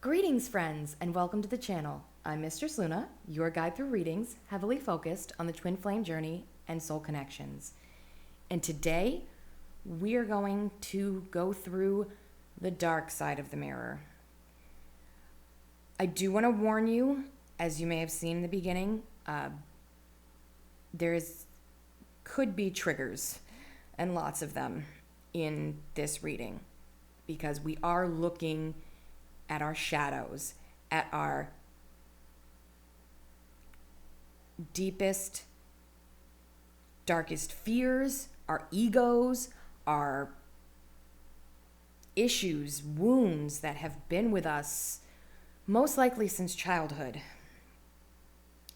Greetings, friends, and welcome to the channel. I'm Mistress Luna, your guide through readings, heavily focused on the twin flame journey and soul connections. And today, we are going to go through the dark side of the mirror. I do want to warn you, as you may have seen in the beginning, could be triggers, and lots of them, in this reading, because we are looking at our shadows, at our deepest, darkest fears, our egos, our issues, wounds that have been with us most likely since childhood.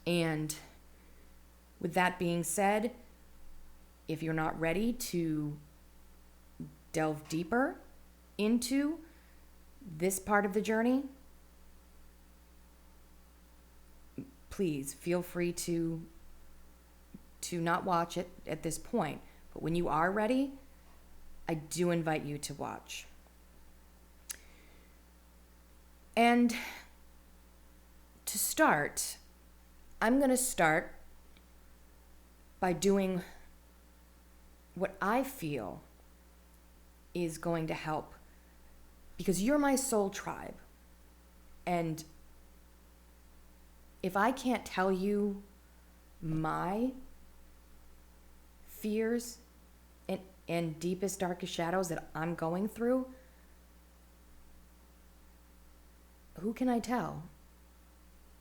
And with that being said, if you're not ready to delve deeper into this part of the journey, please feel free to not watch it at this point. But when you are ready, I do invite you to watch. And to start, I'm going to start by doing what I feel is going to help, because you're my soul tribe. And if I can't tell you my fears and deepest, darkest shadows that I'm going through, who can I tell?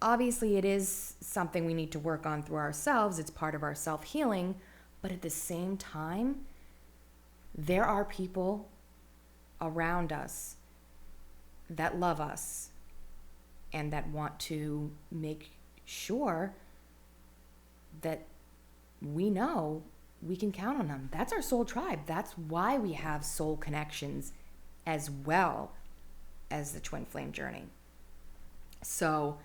Obviously, it is something we need to work on through ourselves. It's part of our self-healing. But at the same time, there are people around us that love us and that want to make sure that we know we can count on them. That's our soul tribe. That's why we have soul connections as well as the twin flame journey. So,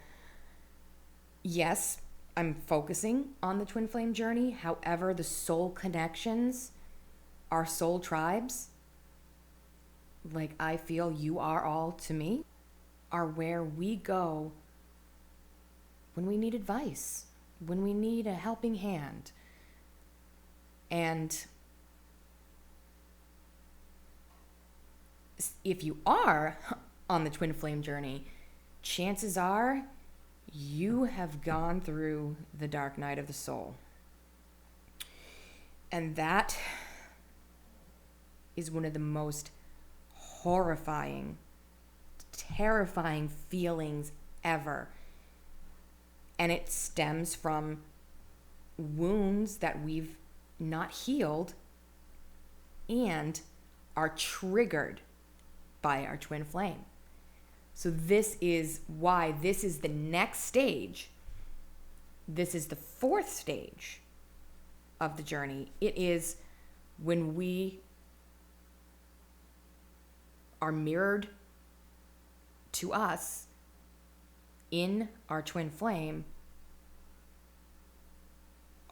yes, I'm focusing on the twin flame journey. However, the soul connections, our soul tribes, like I feel you are all to me, are where we go when we need advice, when we need a helping hand. And if you are on the twin flame journey, chances are you have gone through the dark night of the soul. And that is one of the most horrifying, terrifying feelings ever. And it stems from wounds that we've not healed and are triggered by our twin flame. So this is why this is the next stage. This is the fourth stage of the journey. It is when we are mirrored to us in our twin flame,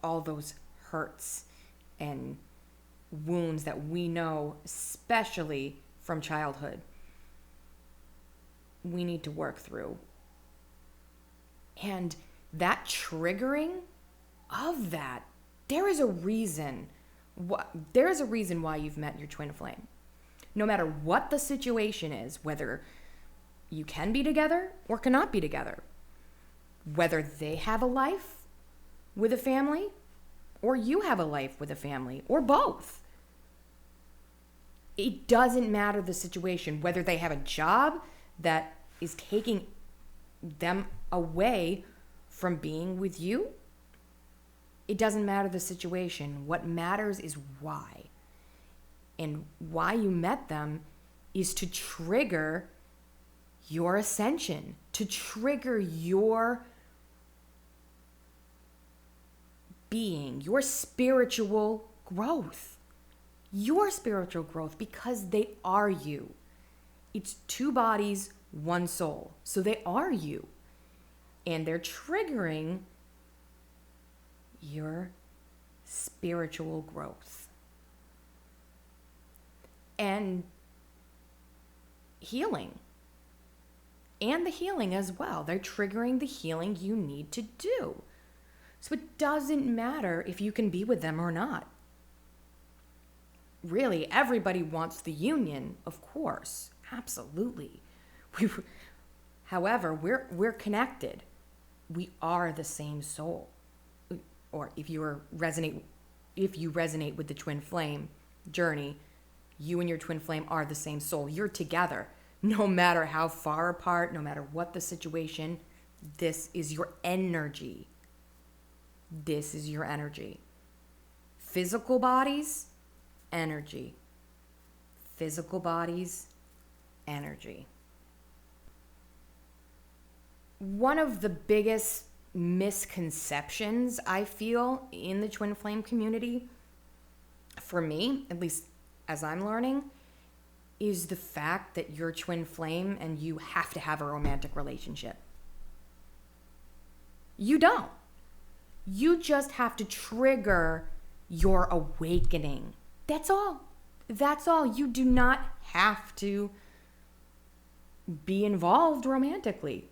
all those hurts and wounds that we know, especially from childhood, we need to work through. And that triggering of that, there is a reason why you've met your twin flame. No matter what the situation is, whether you can be together or cannot be together, whether they have a life with a family or you have a life with a family, or both. It doesn't matter the situation, whether they have a job that is taking them away from being with you. It doesn't matter the situation. What matters is why. And why you met them is to trigger your ascension, to trigger your being, your spiritual growth, because they are you. It's two bodies, one soul. So they are you. And they're triggering your spiritual growth and healing and the healing as well. They're triggering the healing you need to do. So it doesn't matter if you can be with them or not. Really, everybody wants the union, of course. Absolutely. However, we're connected. We are the same soul. Or if you resonate with the twin flame journey, you and your twin flame are the same soul. You're together. No matter how far apart, no matter what the situation, this is your energy. This is your energy. Physical bodies, energy. Physical bodies, energy. One of the biggest misconceptions I feel in the twin flame community, for me, at least as I'm learning, is the fact that you're twin flame and you have to have a romantic relationship. You don't. You just have to trigger your awakening. That's all. That's all. You do not have to be involved romantically.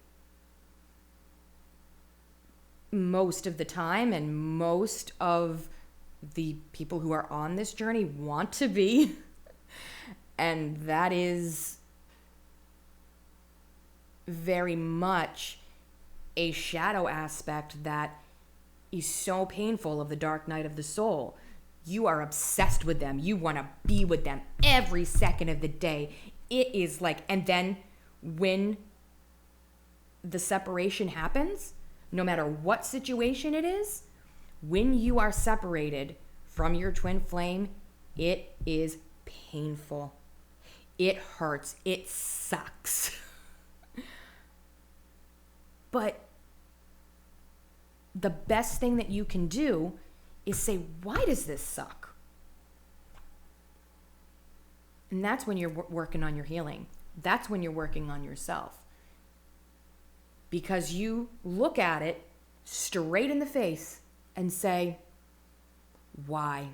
Most of the time, and most of the people who are on this journey want to be. And that is very much a shadow aspect that is so painful of the dark night of the soul. You are obsessed with them. You want to be with them every second of the day. It is like, and then when the separation happens, no matter what situation it is, when you are separated from your twin flame, it is painful. It hurts. It sucks. But the best thing that you can do is say, why does this suck? And that's when you're working on your healing. That's when you're working on yourself. Because you look at it straight in the face and say, why?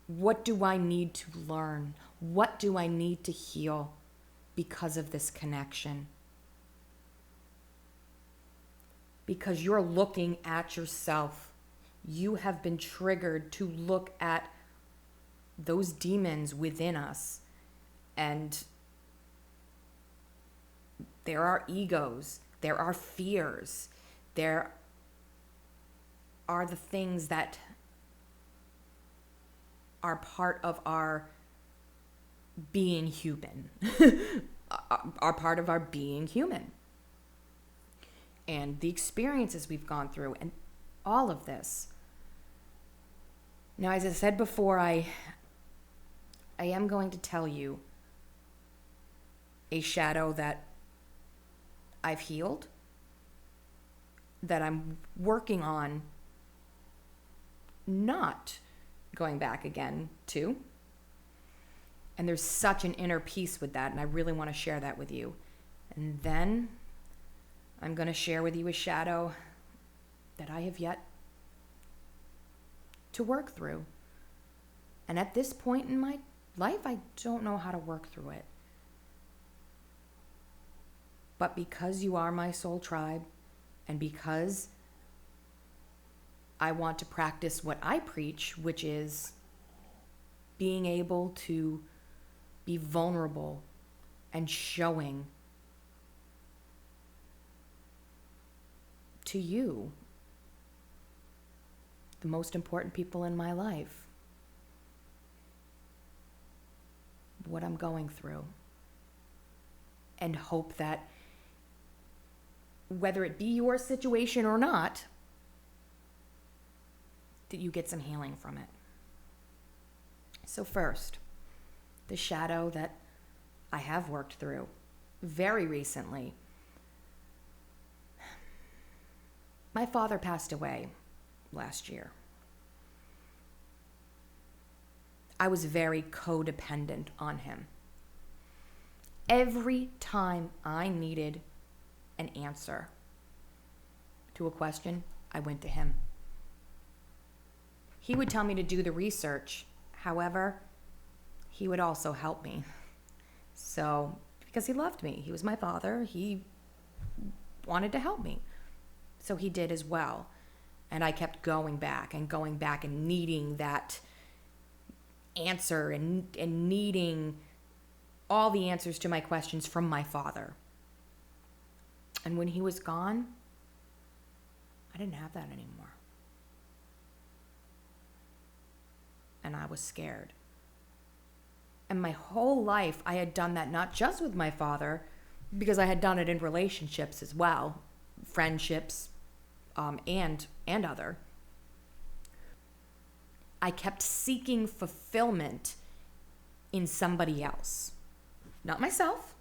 What do I need to learn? What do I need to heal because of this connection? Because you're looking at yourself. You have been triggered to look at those demons within us. And there are egos. There are fears. There are the things that are part of our being human. Are part of our being human. And the experiences we've gone through and all of this. Now, as I said before, I am going to tell you a shadow that I've healed, that I'm working on not going back again to. And there's such an inner peace with that, and I really want to share that with you. And then I'm going to share with you a shadow that I have yet to work through. And at this point in my life, I don't know how to work through it. But because you are my soul tribe, and because I want to practice what I preach, which is being able to be vulnerable and showing to you, the most important people in my life, what I'm going through, and hope that whether it be your situation or not, that you get some healing from it. So first, the shadow that I have worked through very recently. My father passed away last year. I was very codependent on him. Every time I needed an answer to a question, I went to him. He would tell me to do the research. However, he would also help me. So because he loved me. He was my father. He wanted to help me. So he did as well. And I kept going back and needing that answer and needing all the answers to my questions from my father. And when he was gone, I didn't have that anymore. And I was scared. And my whole life, I had done that not just with my father, because I had done it in relationships as well, friendships, and other. I kept seeking fulfillment in somebody else, not myself,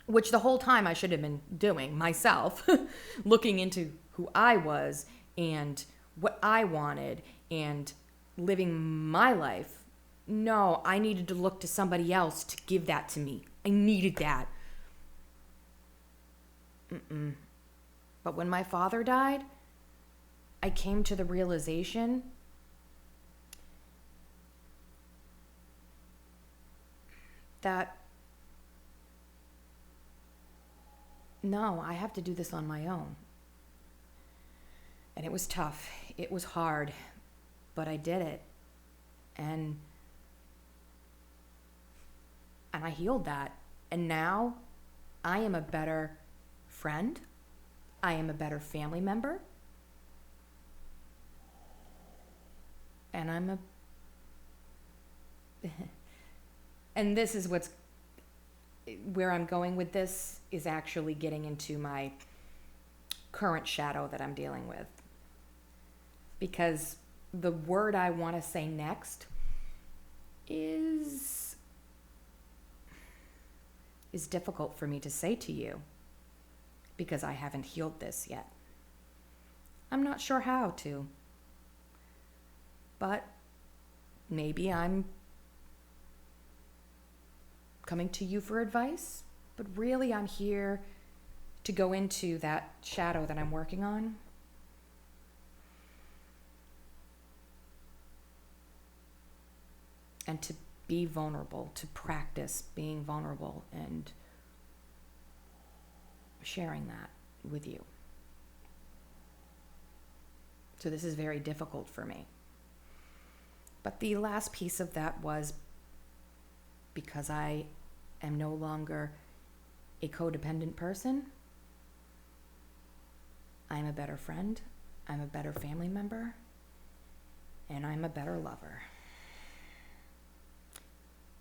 which the whole time I should have been doing myself, looking into who I was and what I wanted and living my life. No, I needed to look to somebody else to give that to me. I needed that. But when my father died, I came to the realization that no, I have to do this on my own. And it was tough. It was hard, but I did it. And I healed that. And now I am a better friend. I am a better family member. And and this is where I'm going with this, is actually getting into my current shadow that I'm dealing with. Because the word I want to say next is difficult for me to say to you, because I haven't healed this yet. I'm not sure how to. But maybe I'm coming to you for advice, but really I'm here to go into that shadow that I'm working on. And to be vulnerable, to practice being vulnerable and sharing that with you. So this is very difficult for me. But the last piece of that was because I am no longer a codependent person. I'm a better friend. I'm a better family member. And I'm a better lover.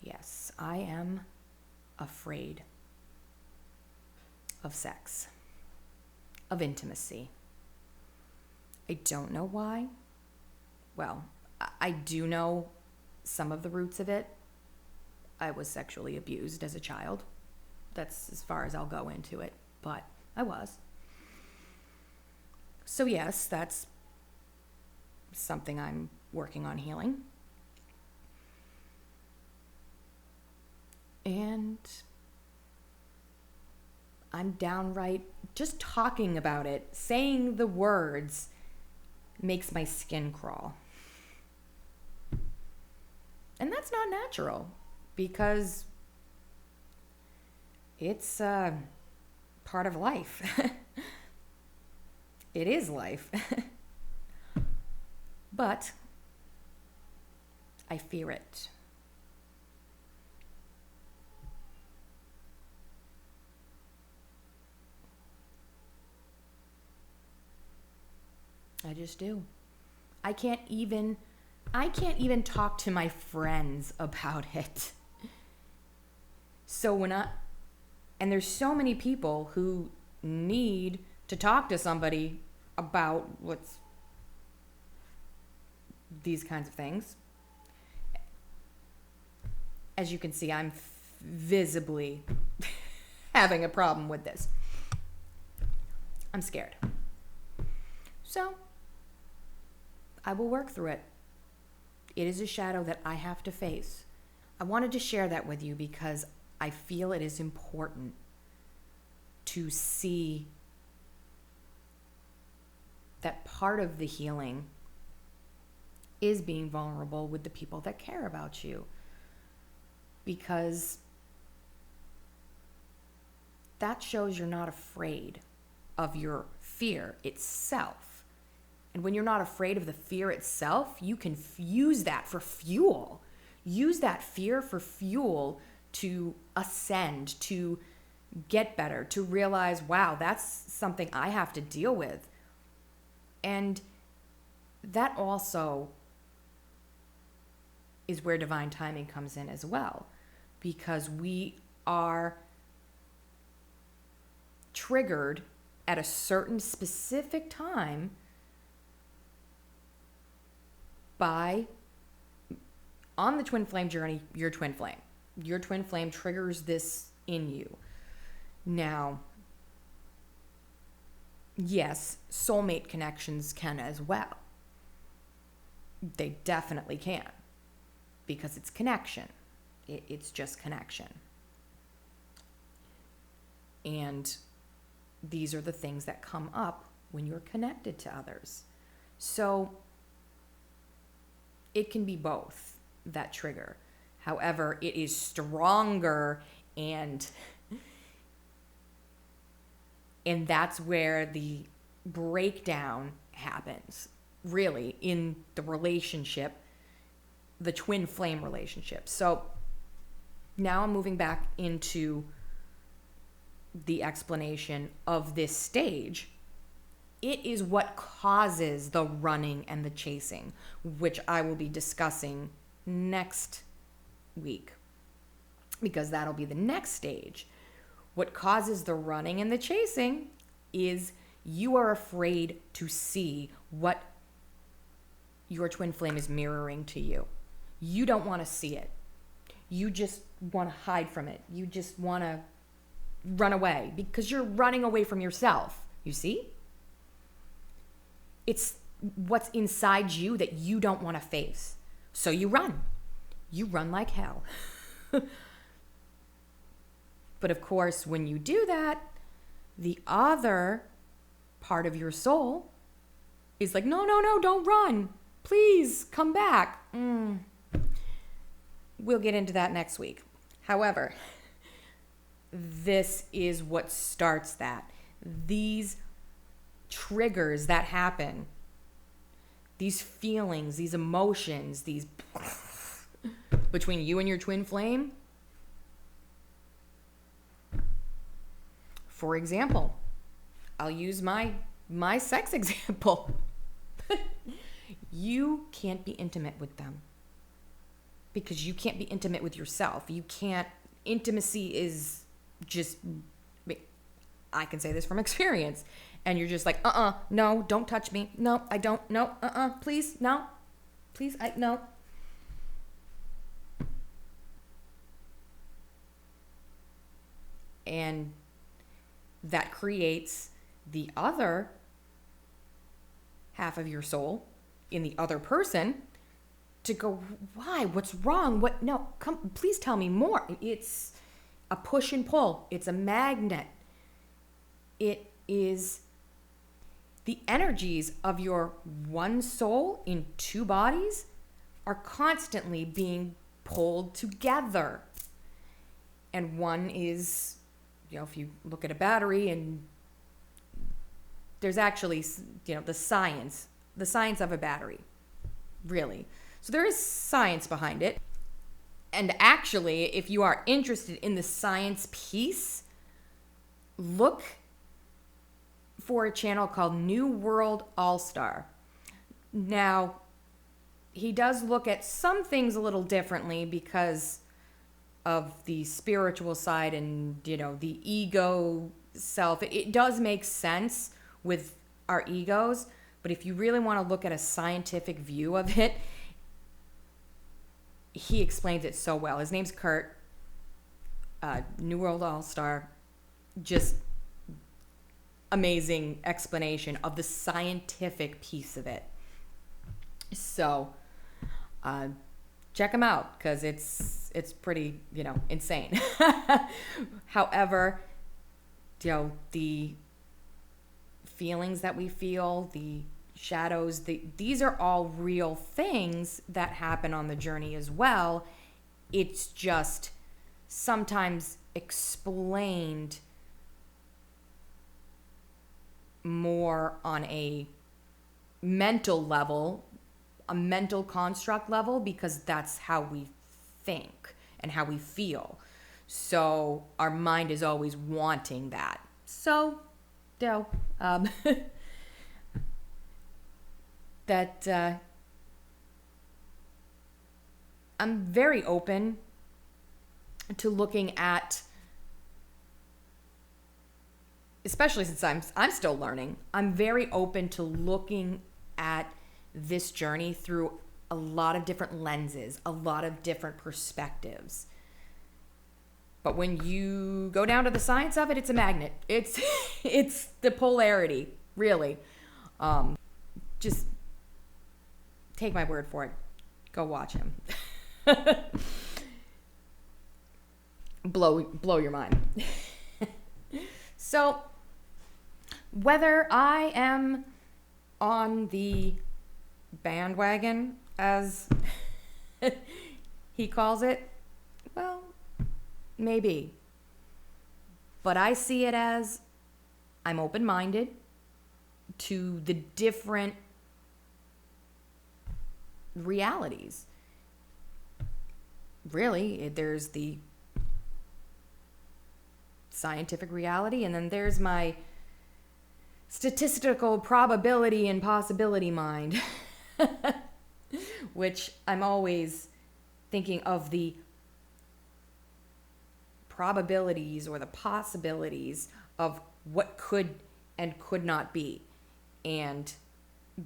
Yes, I am afraid of sex, of intimacy. I don't know why. Well, I do know some of the roots of it. I was sexually abused as a child. That's as far as I'll go into it, but I was. So yes, that's something I'm working on healing. And I'm downright, just talking about it, saying the words makes my skin crawl. And that's not natural, because it's part of life. It is life. But I fear it. I just do. I can't even talk to my friends about it. So and there's so many people who need to talk to somebody about these kinds of things. As you can see, I'm visibly having a problem with this. I'm scared. So I will work through it. It is a shadow that I have to face. I wanted to share that with you because I feel it is important to see that part of the healing is being vulnerable with the people that care about you. Because that shows you're not afraid of your fear itself. And when you're not afraid of the fear itself, you can use that for fuel. Use that fear for fuel to ascend, to get better, to realize, wow, that's something I have to deal with. And that also is where divine timing comes in as well, because we are triggered at a certain specific time by, on the twin flame journey, your twin flame. Your twin flame triggers this in you. Now, yes, soulmate connections can as well. They definitely can, because it's connection. It's just connection. And these are the things that come up when you're connected to others. So it can be both, that trigger. However, it is stronger, and that's where the breakdown happens, really, in the relationship, the twin flame relationship. So now I'm moving back into the explanation of this stage. It is what causes the running and the chasing, which I will be discussing next week, because that'll be the next stage. What causes the running and the chasing is you are afraid to see what your twin flame is mirroring to you. You don't want to see it. You just want to hide from it. You just want to run away because you're running away from yourself. You see? It's what's inside you that you don't want to face. So you run. You run like hell. But of course, when you do that, the other part of your soul is like, no, don't run. Please come back. We'll get into that next week. However, this is what starts that. These triggers that happen, these feelings, these emotions, these between you and your twin flame. For example, I'll use my sex example. You can't be intimate with them because you can't be intimate with yourself. You can't. Intimacy is just, I can say this from experience. And you're just like, no, don't touch me. No, I don't. No, please, no. Please, no. And that creates the other half of your soul in the other person to go, why? What's wrong? What? No, come, please tell me more. It's a push and pull. It's a magnet. It is the energies of your one soul in two bodies are constantly being pulled together. And one is, if you look at a battery, and there's actually, the science of a battery, really. So there is science behind it. And actually, if you are interested in the science piece, look for a channel called New World All-Star. Now, he does look at some things a little differently because of the spiritual side and, the ego self. It does make sense with our egos, but if you really want to look at a scientific view of it, he explains it so well. His name's Kurt, New World All-Star. Just amazing explanation of the scientific piece of it. So check him out because it's pretty, insane. However, the feelings that we feel, the shadows, these are all real things that happen on the journey as well. It's just sometimes explained more on a mental level, a mental construct level, because that's how we think and how we feel. So our mind is always wanting that. So, that I'm very open to looking at, especially since I'm still learning, I'm very open to looking at this journey through a lot of different lenses, a lot of different perspectives. But when you go down to the science of it, it's a magnet. It's it's the polarity, really. Just take my word for it. Go watch him. Blow your mind. So, whether I am on the bandwagon, as he calls it, well, maybe. But I see it as I'm open-minded to the different realities. Really, there's the scientific reality, and then there's my statistical probability and possibility mind, which I'm always thinking of the probabilities or the possibilities of what could and could not be. And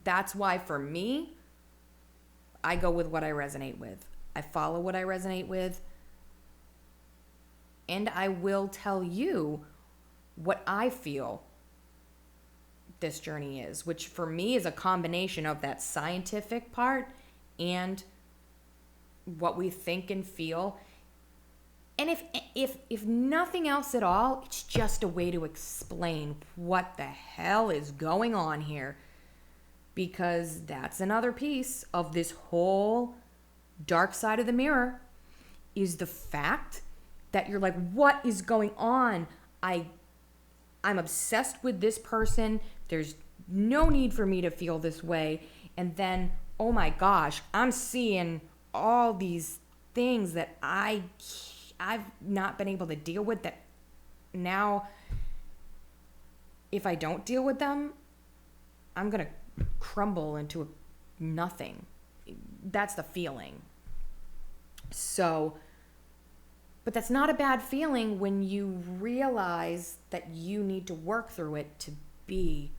that's why, for me, I go with what I resonate with. I follow what I resonate with. And I will tell you what I feel this journey is, which for me is a combination of that scientific part and what we think and feel. And if nothing else at all, it's just a way to explain what the hell is going on here. Because that's another piece of this whole dark side of the mirror, is the fact that you're like, what is going on? I'm obsessed with this person. There's no need for me to feel this way. And then, oh my gosh, I'm seeing all these things that I've not been able to deal with, that now if I don't deal with them, I'm going to crumble into nothing. That's the feeling. So, but that's not a bad feeling when you realize that you need to work through it to be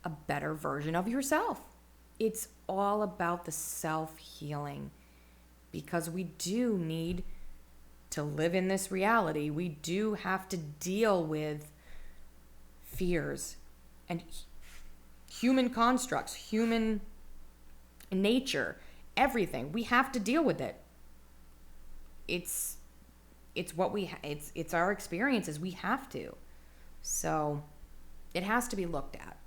a better version of yourself. It's all about the self-healing, because we do need to live in this reality. We do have to deal with fears and human constructs, human nature, everything. We have to deal with it. It's what it's our experiences. We have to. So it has to be looked at.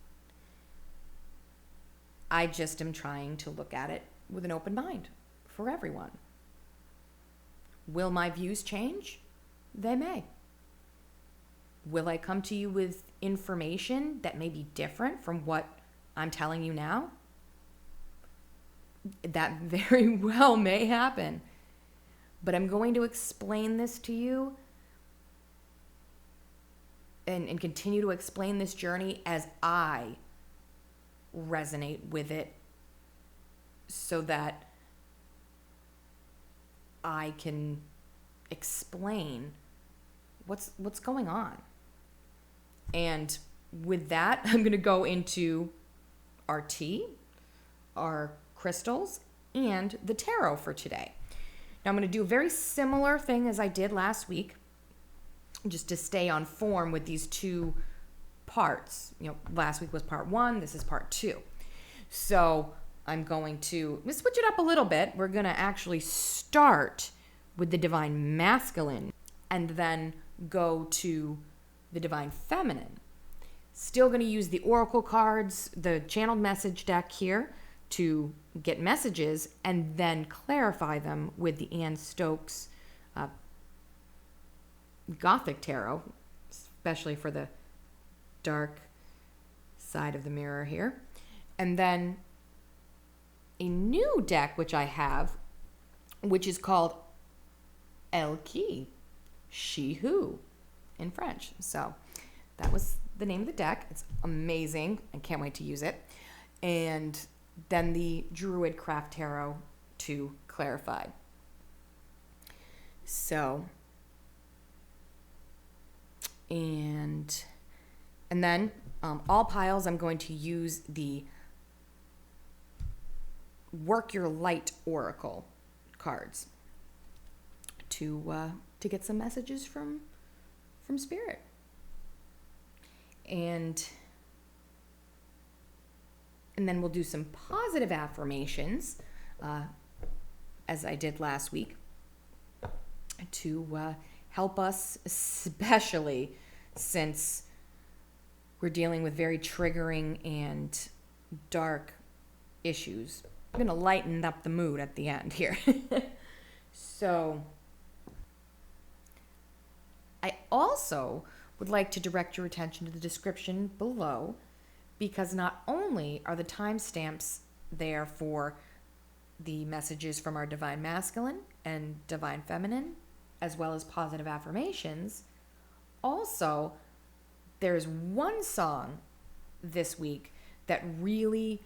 I just am trying to look at it with an open mind for everyone. Will my views change? They may. Will I come to you with information that may be different from what I'm telling you now? That very well may happen. But I'm going to explain this to you and continue to explain this journey as I resonate with it, so that I can explain what's going on. And with that, I'm going to go into our tea, our crystals, and the tarot for today. Now I'm going to do a very similar thing as I did last week, just to stay on form with these two parts. Last week was part 1, this is part 2. So I'm going to switch it up a little bit. We're going to actually start with the Divine Masculine and then go to the Divine Feminine. Still going to use the Oracle cards, the channeled message deck here to get messages, and then clarify them with the Anne Stokes Gothic Tarot, especially for the dark side of the mirror here. And then a new deck, which I have, which is called Elle Qui, She Who, in French. So that was the name of the deck. It's amazing. I can't wait to use it. And then the Druid Craft Tarot to clarify. So, and then all piles, I'm going to use the Work Your Light Oracle cards to get some messages from Spirit. And then we'll do some positive affirmations, as I did last week, to help us, especially since we're dealing with very triggering and dark issues. I'm going to lighten up the mood at the end here. So, I also would like to direct your attention to the description below, because not only are the timestamps there for the messages from our Divine Masculine and Divine Feminine, as well as positive affirmations, also there's one song this week that really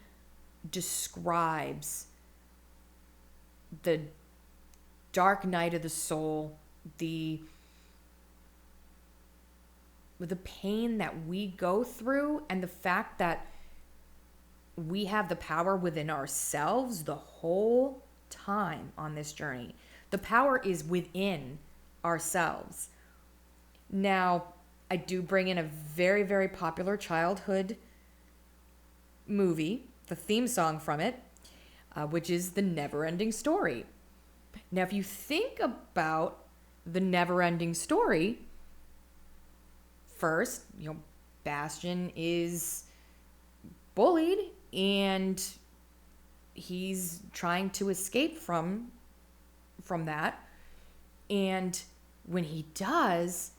describes the dark night of the soul, the pain that we go through, and the fact that we have the power within ourselves the whole time on this journey. The power is within ourselves. Now, I do bring in a very, very popular childhood movie, the theme song from it, which is The Never-Ending Story. Now, if you think about The Never-Ending Story, first, Bastian is bullied and he's trying to escape from that. And when he does,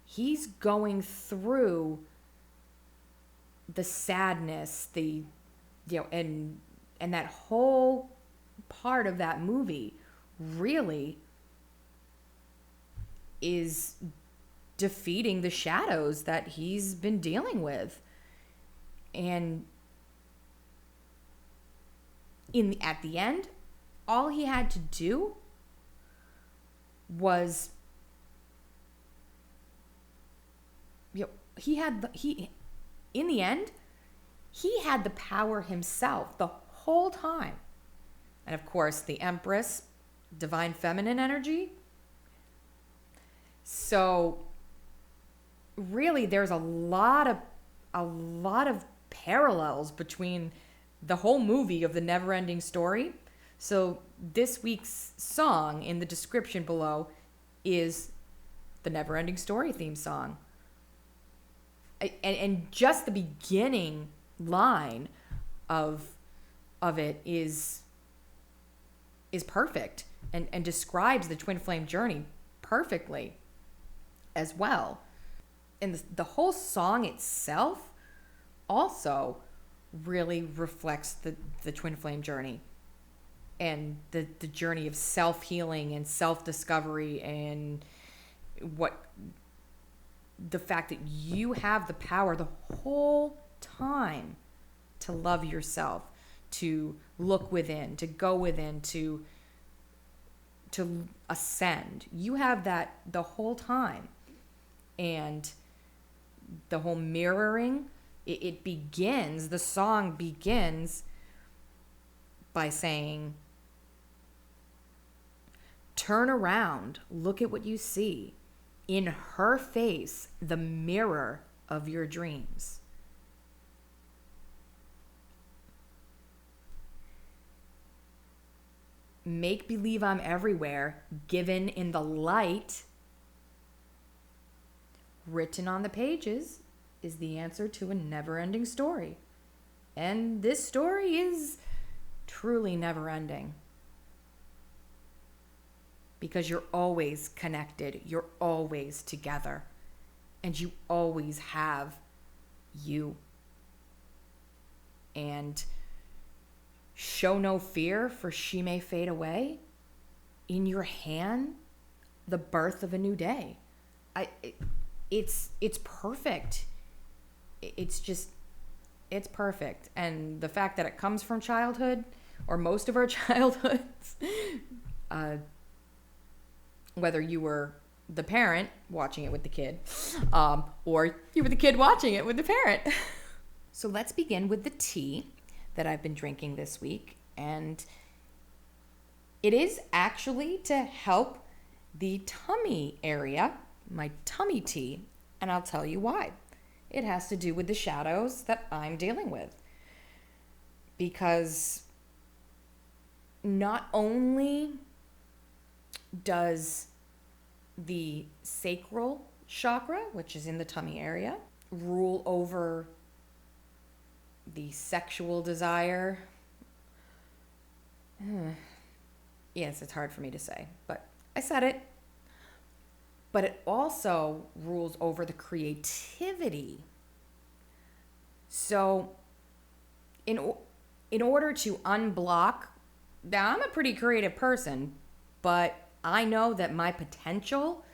he's going through the sadness, and that whole part of that movie really is defeating the shadows that he's been dealing with. And at the end, all he had to do was in the end, he had the power himself the whole time. And of course, the Empress, Divine Feminine energy. So really, there's a lot of parallels between the whole movie of The Never-Ending Story. So this week's song in the description below is the Never-Ending Story theme song. And just the beginning line of it is perfect and describes the twin flame journey perfectly as well. And the whole song itself also really reflects the twin flame journey and the journey of self-healing and self-discovery, and the fact that you have the power the whole time to love yourself, to look within, to go within, to ascend. You have that the whole time. And the whole mirroring, the song begins by saying, turn around, look at what you see. In her face, the mirror of your dreams. Make believe I'm everywhere, given in the light. Written on the pages is the answer to a never-ending story. And this story is truly never-ending. Because you're always connected, you're always together, and you always have you. and show no fear, for she may fade away. In your hand, the birth of a new day. It's perfect. It's perfect. And the fact that it comes from childhood, or most of our childhoods, whether you were the parent watching it with the kid, or you were the kid watching it with the parent. So let's begin with the tea that I've been drinking this week. And it is actually to help the tummy area, my tummy tea, and I'll tell you why. It has to do with the shadows that I'm dealing with. Because not only does the sacral chakra, which is in the tummy area, rule over the sexual desire. Yes, it's hard for me to say, but I said it. But it also rules over the creativity. So in order to unblock, now I'm a pretty creative person, but I know that my potential,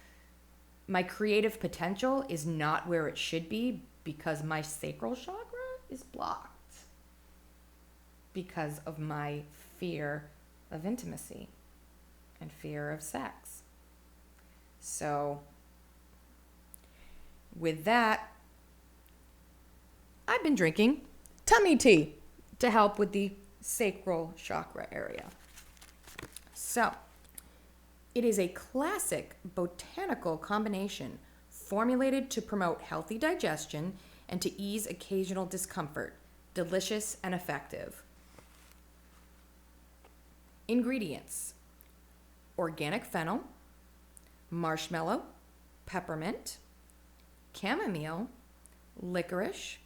my creative potential is not where it should be because my sacral chakra is blocked because of my fear of intimacy and fear of sex. So with that, I've been drinking tummy tea to help with the sacral chakra area. So it is a classic botanical combination formulated to promote healthy digestion and to ease occasional discomfort. Delicious and effective. Ingredients: organic fennel, marshmallow, peppermint, chamomile, licorice,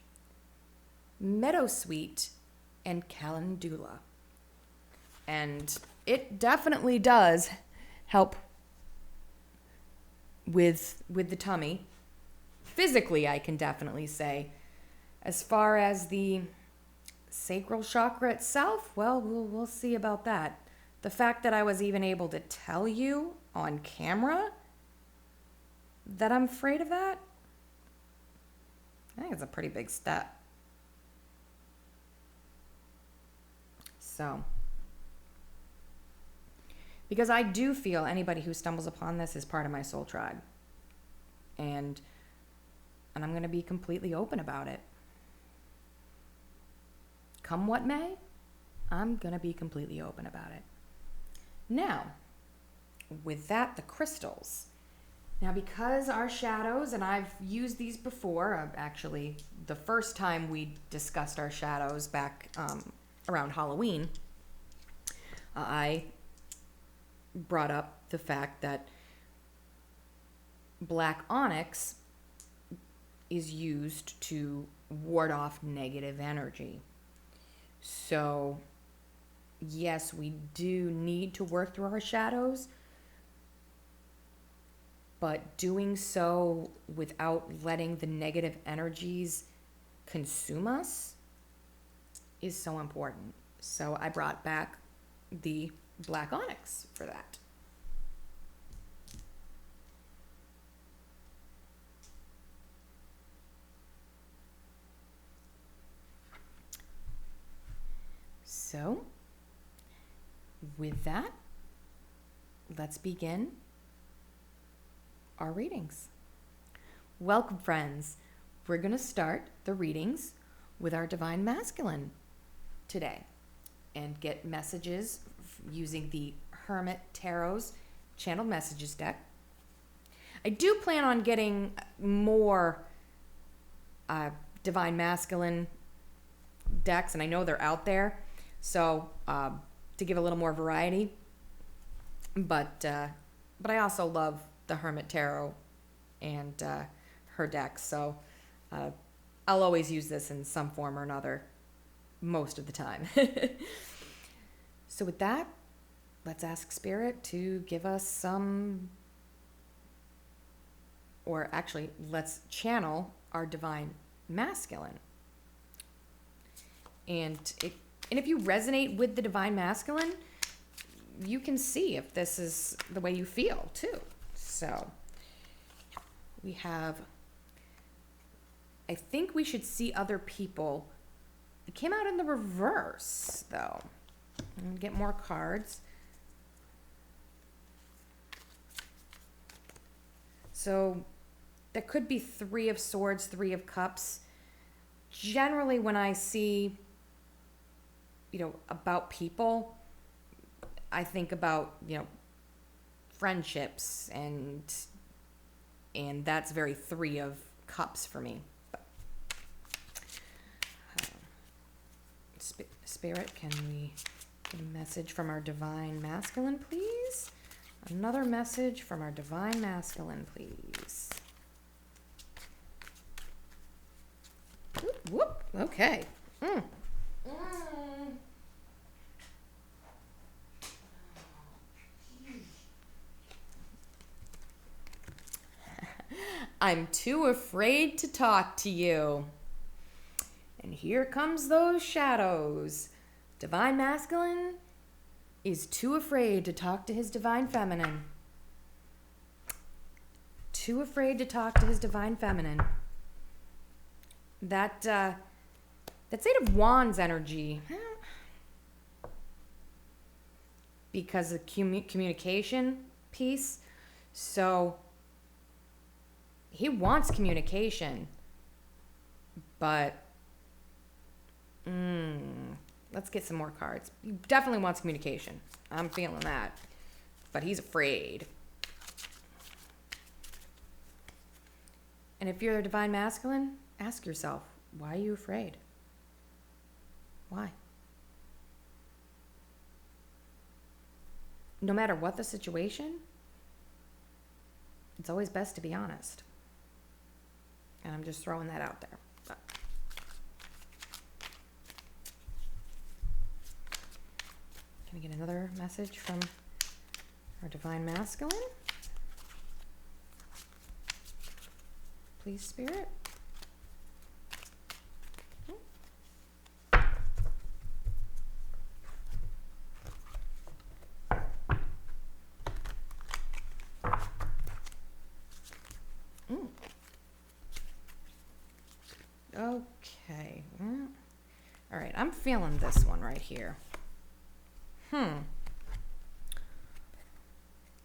meadowsweet, and calendula. And it definitely does help with the tummy. Physically, I can definitely say. As far as the sacral chakra itself, well, we'll see about that. The fact that I was even able to tell you on camera that I'm afraid of that, I think it's a pretty big step. So, because I do feel anybody who stumbles upon this is part of my soul tribe. And I'm going to be completely open about it. Come what may, I'm going to be completely open about it. Now, with that, the crystals. Now, because our shadows, and I've used these before, actually, the first time we discussed our shadows back around Halloween, I brought up the fact that black onyx is used to ward off negative energy. So, yes, we do need to work through our shadows, but doing so without letting the negative energies consume us is so important. So I brought back the black onyx for that. So, with that, let's begin our readings. Welcome, friends. We're going to start the readings with our Divine Masculine today and get messages using the Hermit Tarot's Channeled Messages deck. I do plan on getting more Divine Masculine decks, and I know they're out there. So, to give a little more variety, but I also love the Hermit Tarot and her deck, so I'll always use this in some form or another most of the time. So with that, let's ask Spirit to give us some, or actually, let's channel our Divine Masculine. And if you resonate with the divine masculine, you can see if this is the way you feel too. So we have, I think we should see other people. It came out in the reverse though. I'm gonna get more cards. So that could be 3 of Swords, 3 of Cups. Generally, when I see, about people, I think about, friendships, and that's very 3 of Cups for me. Spirit, can we get a message from our divine masculine, please? Another message from our divine masculine, please. Whoop. Okay. I'm too afraid to talk to you. And here comes those shadows. Divine masculine is too afraid to talk to his divine feminine. Too afraid to talk to his divine feminine. That 8 of Wands energy, because of communication piece. So he wants communication, but let's get some more cards. He definitely wants communication. I'm feeling that, but he's afraid. And if you're a divine masculine, ask yourself, why are you afraid? Why? No matter what the situation, it's always best to be honest. And I'm just throwing that out there. But can I get another message from our divine masculine? Please, Spirit. Okay. All right, I'm feeling this one right here. I'm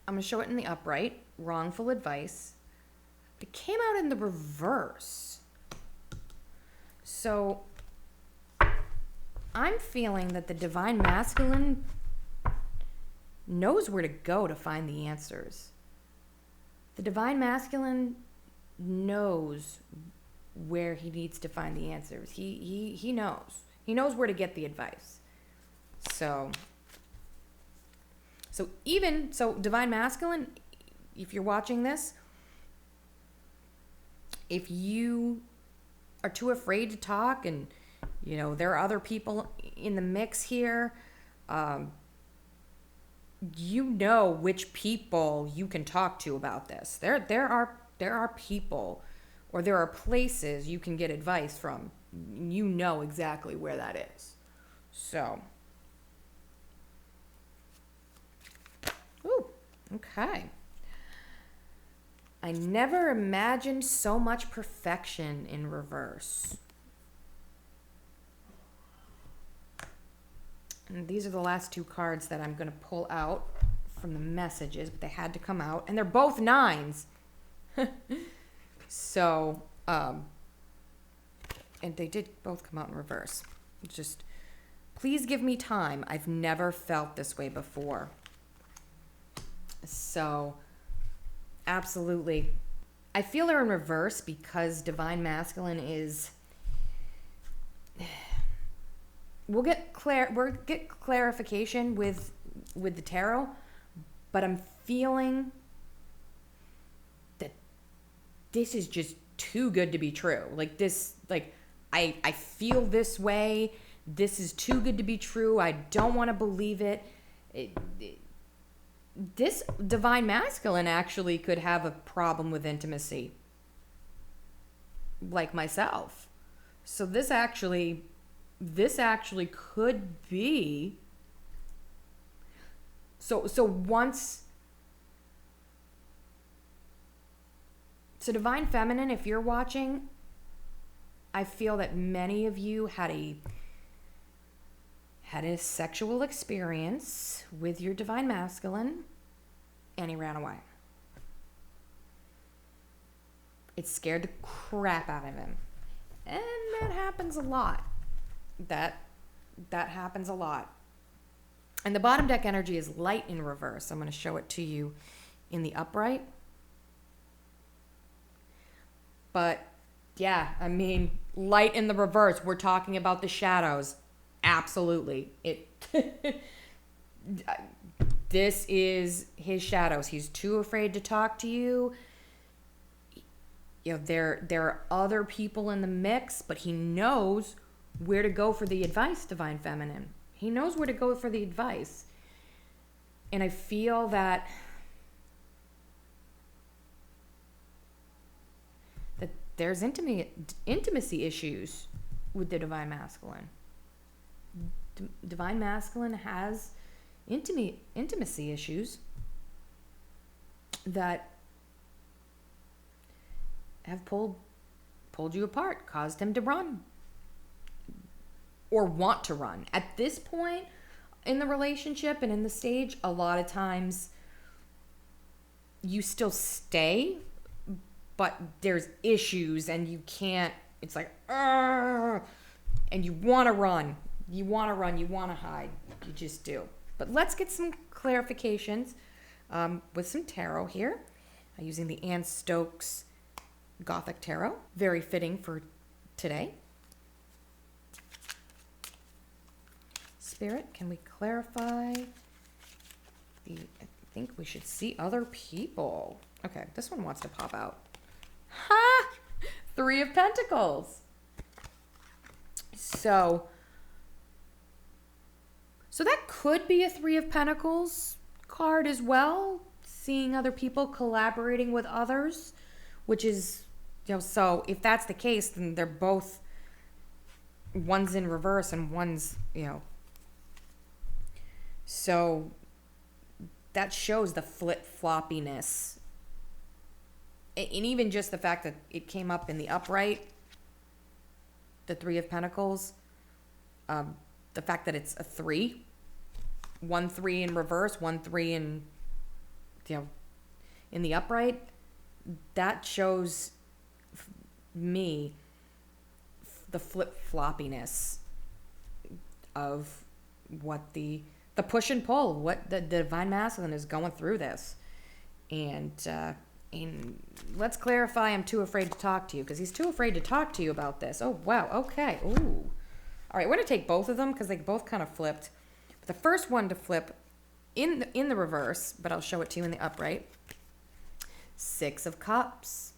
going to show it in the upright. Wrongful advice. It came out in the reverse. So I'm feeling that the divine masculine knows where to go to find the answers. The divine masculine knows where he needs to find the answers. He knows. He knows where to get the advice. So divine masculine, if you're watching this, if you are too afraid to talk and there are other people in the mix here, which people you can talk to about this. There are people, or there are places you can get advice from. You know exactly where that is. So, okay. I never imagined so much perfection in reverse. And these are the last 2 cards that I'm going to pull out from the messages, but they had to come out. And they're both 9s. So, and they did both come out in reverse. Just, please give me time. I've never felt this way before. So, absolutely. I feel they're in reverse because divine masculine is... We'll get clarification with the tarot, but I'm feeling that this is just too good to be true. Like this, I feel this way. This is too good to be true. I don't want to believe it. This divine masculine actually could have a problem with intimacy, like myself. So this actually this actually could be, so Divine Feminine, if you're watching, I feel that many of you had a sexual experience with your Divine Masculine and he ran away. It scared the crap out of him. And that happens a lot. That happens a lot. And the bottom deck energy is light in reverse. I'm going to show it to you in the upright. But yeah, I mean, light in the reverse. We're talking about the shadows. Absolutely. This is his shadows. He's too afraid to talk to you. You know, there are other people in the mix, but he knows where to go for the advice, Divine Feminine. He knows where to go for the advice. And I feel that there's intimacy issues with the Divine Masculine. Divine Masculine has intimacy issues that have pulled you apart, caused him to run or want to run. At this point in the relationship and in the stage, a lot of times you still stay, but there's issues and you can't, it's like, and you want to run. You want to run. You want to hide. You just do. But let's get some clarifications with some tarot here. Using the Anne Stokes Gothic Tarot. Very fitting for today. Spirit, can we clarify I think we should see other people. Okay, this one wants to pop out. Ha! 3 of Pentacles. So that could be a 3 of Pentacles card as well. Seeing other people, collaborating with others, which is, you know, so if that's the case, then they're both, one's in reverse and one's, you know. So that shows the flip-floppiness. And even just the fact that it came up in the upright, the 3 of Pentacles, the fact that it's a 3, 1 3 in reverse, 1 3 in, you know, in the upright, that shows me the flip-floppiness of what the push and pull, what the Divine Masculine is going through this. And let's clarify, I'm too afraid to talk to you, because he's too afraid to talk to you about this. Oh, wow. Okay. Ooh. All right, we're going to take both of them because they both kind of flipped. The first one to flip in the reverse, but I'll show it to you in the upright. 6 of Cups.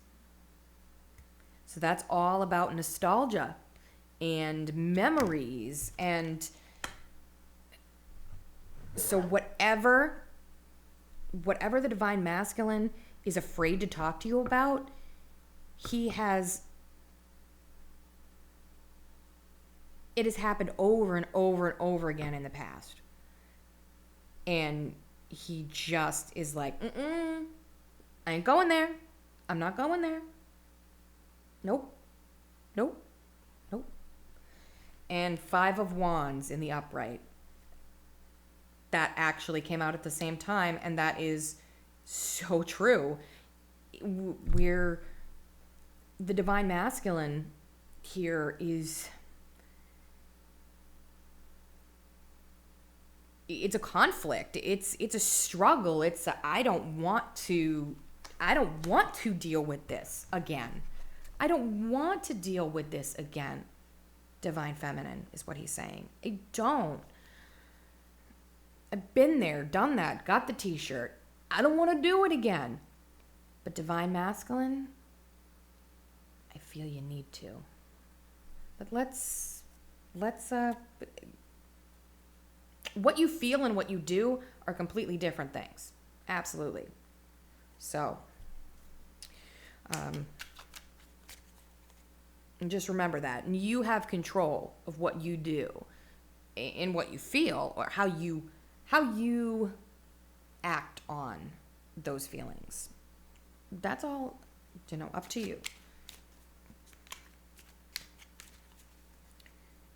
So that's all about nostalgia and memories. And so whatever the Divine Masculine is afraid to talk to you about, it has happened over and over and over again in the past. And he just is like, I ain't going there. I'm not going there. Nope. And 5 of Wands in the upright. That actually came out at the same time, and that is so true. The Divine Masculine here is, it's a conflict. It's a struggle. It's I don't want to deal with this again. I don't want to deal with this again. Divine Feminine is what he's saying. I don't. I've been there, done that, got the t-shirt. I don't want to do it again. But Divine Masculine, I feel you need to. But let's what you feel and what you do are completely different things. Absolutely. So, And just remember that. And you have control of what you do and what you feel, or how you act on those feelings. That's all, up to you.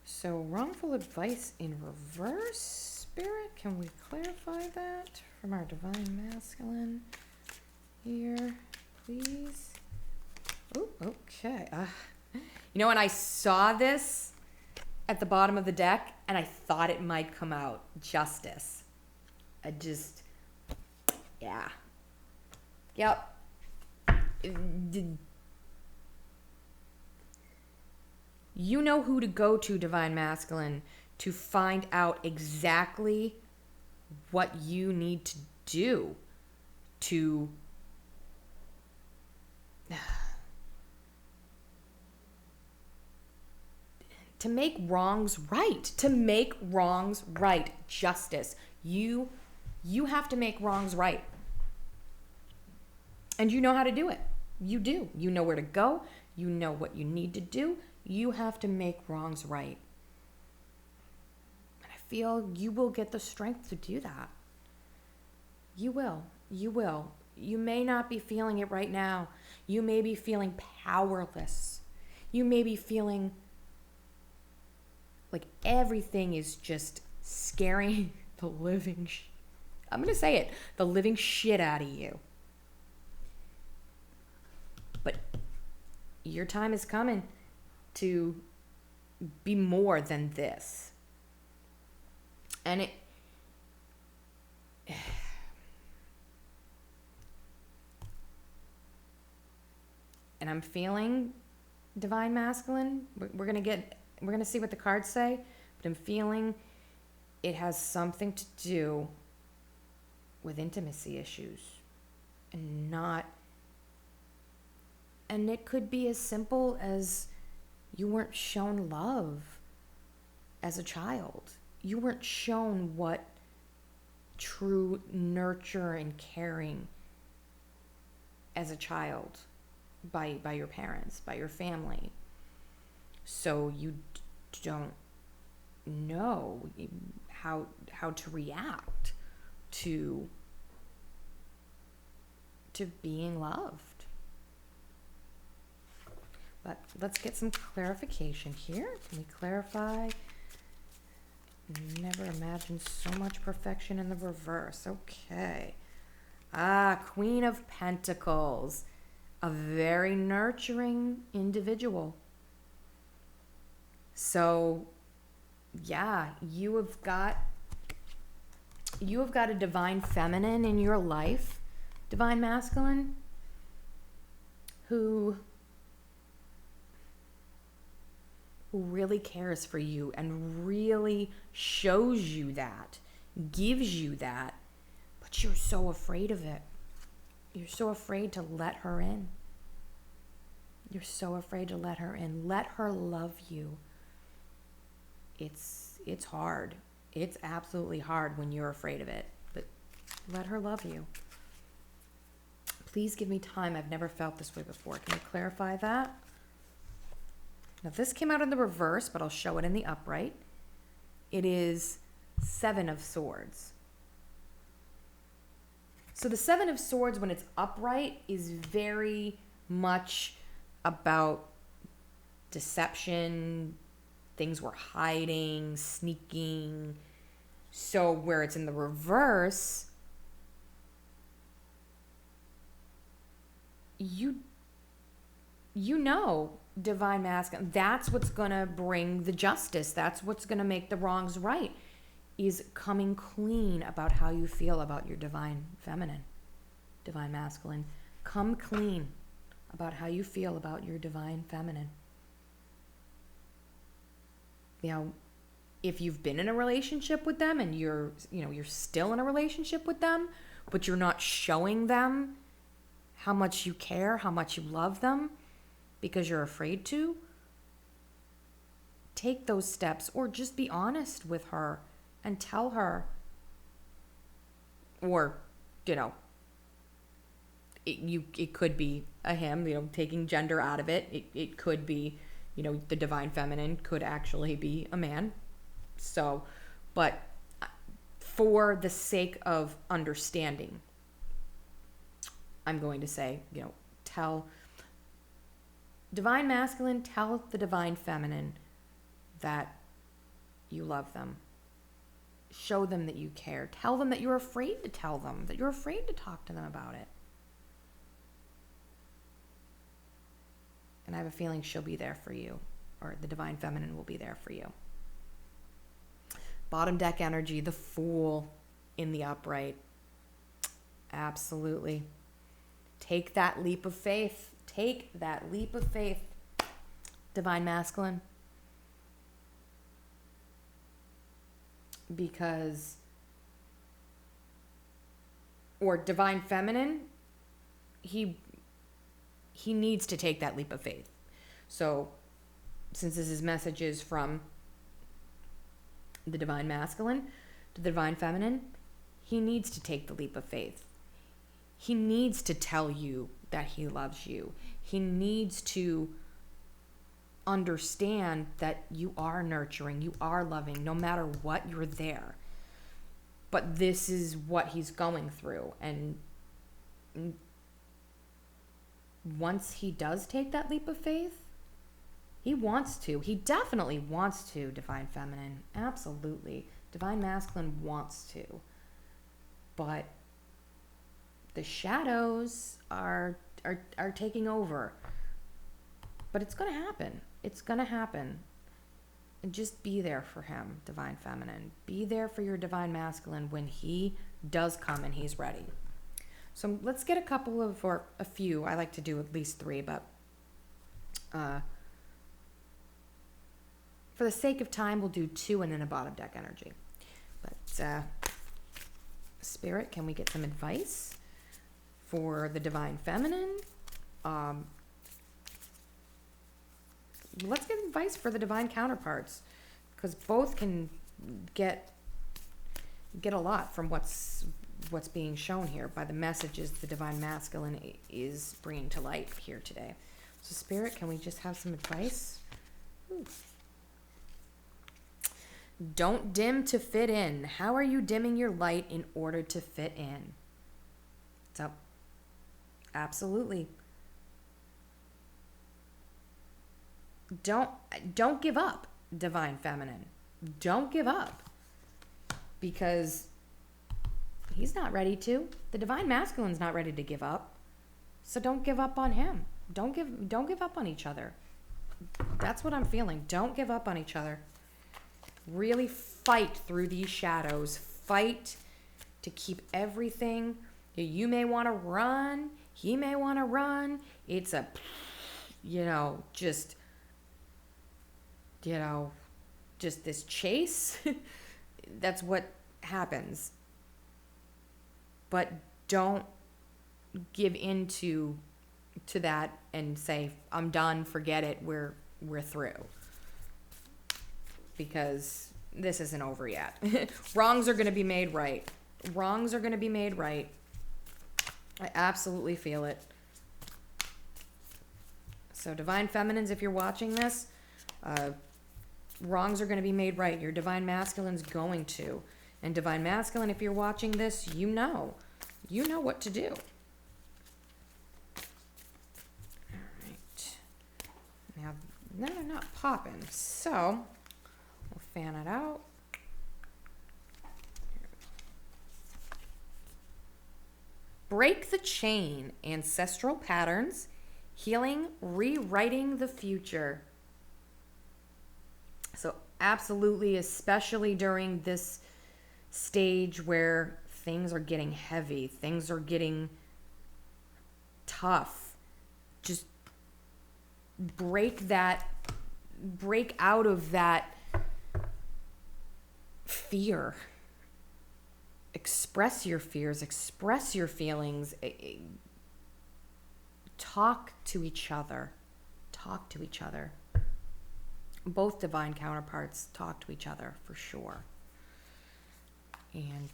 So wrongful advice in reverse, Spirit, can we clarify that from our Divine Masculine here, please? Oh, okay. And I saw this at the bottom of the deck, and I thought it might come out Justice. Yeah. Yep. You know who to go to, Divine Masculine, to find out exactly what you need to do to make wrongs right. To make wrongs right. Justice. You have to make wrongs right. And you know how to do it. You do. You know where to go. You know what you need to do. You have to make wrongs right. And I feel you will get the strength to do that. You will. You will. You may not be feeling it right now. You may be feeling powerless. You may be feeling like everything is just scaring the living I'm going to say it, the living shit out of you. But your time is coming to be more than this. And I'm feeling, Divine Masculine, we're going to see what the cards say, but I'm feeling it has something to do with intimacy issues, and it could be as simple as you weren't shown love as a child. You weren't shown what true nurture and caring as a child by your parents, by your family. So you don't know how to react to being loved. But let's get some clarification here. Can we clarify? Never imagined so much perfection in the reverse. Okay. Queen of Pentacles. A very nurturing individual. So, yeah, you have got a divine feminine in your life, Divine Masculine, who really cares for you and really shows you that, gives you that, but you're so afraid of it. You're so afraid to let her in. You're so afraid to let her in. Let her love you. It's hard. It's absolutely hard when you're afraid of it, but let her love you. Please give me time. I've never felt this way before. Can you clarify that? Now, this came out in the reverse, but I'll show it in the upright. It is 7 of Swords. So the 7 of Swords, when it's upright, is very much about deception, things we're hiding, sneaking. So where it's in the reverse, you know, Divine Masculine, that's what's going to bring the justice. That's what's going to make the wrongs right, is coming clean about how you feel about your Divine Feminine, Divine Masculine. Come clean about how you feel about your Divine Feminine. You know, if you've been in a relationship with them and you're still in a relationship with them, but you're not showing them how much you care, how much you love them, because you're afraid to, take those steps, or just be honest with her and tell her, or, it could be a him, taking gender out of it. It could be, The divine feminine could actually be a man. So, but for the sake of understanding, I'm going to say, tell divine masculine, tell the divine feminine that you love them. Show them that you care. Tell them that you're afraid to tell them, that you're afraid to talk to them about it. And I have a feeling she'll be there for you, or the divine feminine will be there for you. Bottom deck energy, the Fool in the upright. Absolutely. Take that leap of faith. Take that leap of faith, divine masculine. Or divine feminine, he needs to take that leap of faith. So, since this is messages from the divine masculine to the divine feminine, he needs to take the leap of faith. He needs to tell you that he loves you. He needs to understand that you are nurturing, you are loving, no matter what, you're there. But this is what he's going through. And once he does take that leap of faith, he wants to. He definitely wants to, divine feminine. Absolutely. Divine masculine wants to. But the shadows are taking over. But it's going to happen. It's going to happen. And just be there for him, divine feminine. Be there for your divine masculine when he does come and he's ready. So let's get a few. I like to do at least 3, but for the sake of time, we'll do 2 and then a bottom deck energy. But Spirit, can we get some advice for the divine feminine? Let's get advice for the divine counterparts, because both can get a lot from what's being shown here by the messages the divine masculine is bringing to light here today. So Spirit, can we just have some advice? Ooh. Don't dim to fit in. How are you dimming your light in order to fit in? So, absolutely. Don't give up, divine feminine. Don't give up, because he's not ready to. The divine masculine's not ready to give up. So don't give up on him. Don't give up on each other. That's what I'm feeling. Don't give up on each other. Really fight through these shadows. Fight to keep everything. You may want to run. He may want to run. It's just this chase. That's what happens. But don't give into that and say, I'm done, forget it, we're through. Because this isn't over yet. Wrongs are going to be made right. Wrongs are going to be made right. I absolutely feel it. So divine feminines, if you're watching this, wrongs are going to be made right. Your divine masculine's going to. And divine masculine, if you're watching this, you know what to do. All right. Now, they're not popping. So, we'll fan it out. Break the chain, ancestral patterns, healing, rewriting the future. So absolutely, especially during this stage where things are getting heavy, things are getting tough, just break out of that fear. Express your fears, express your feelings. Talk to each other. Talk to each other. Both divine counterparts talk to each other for sure. And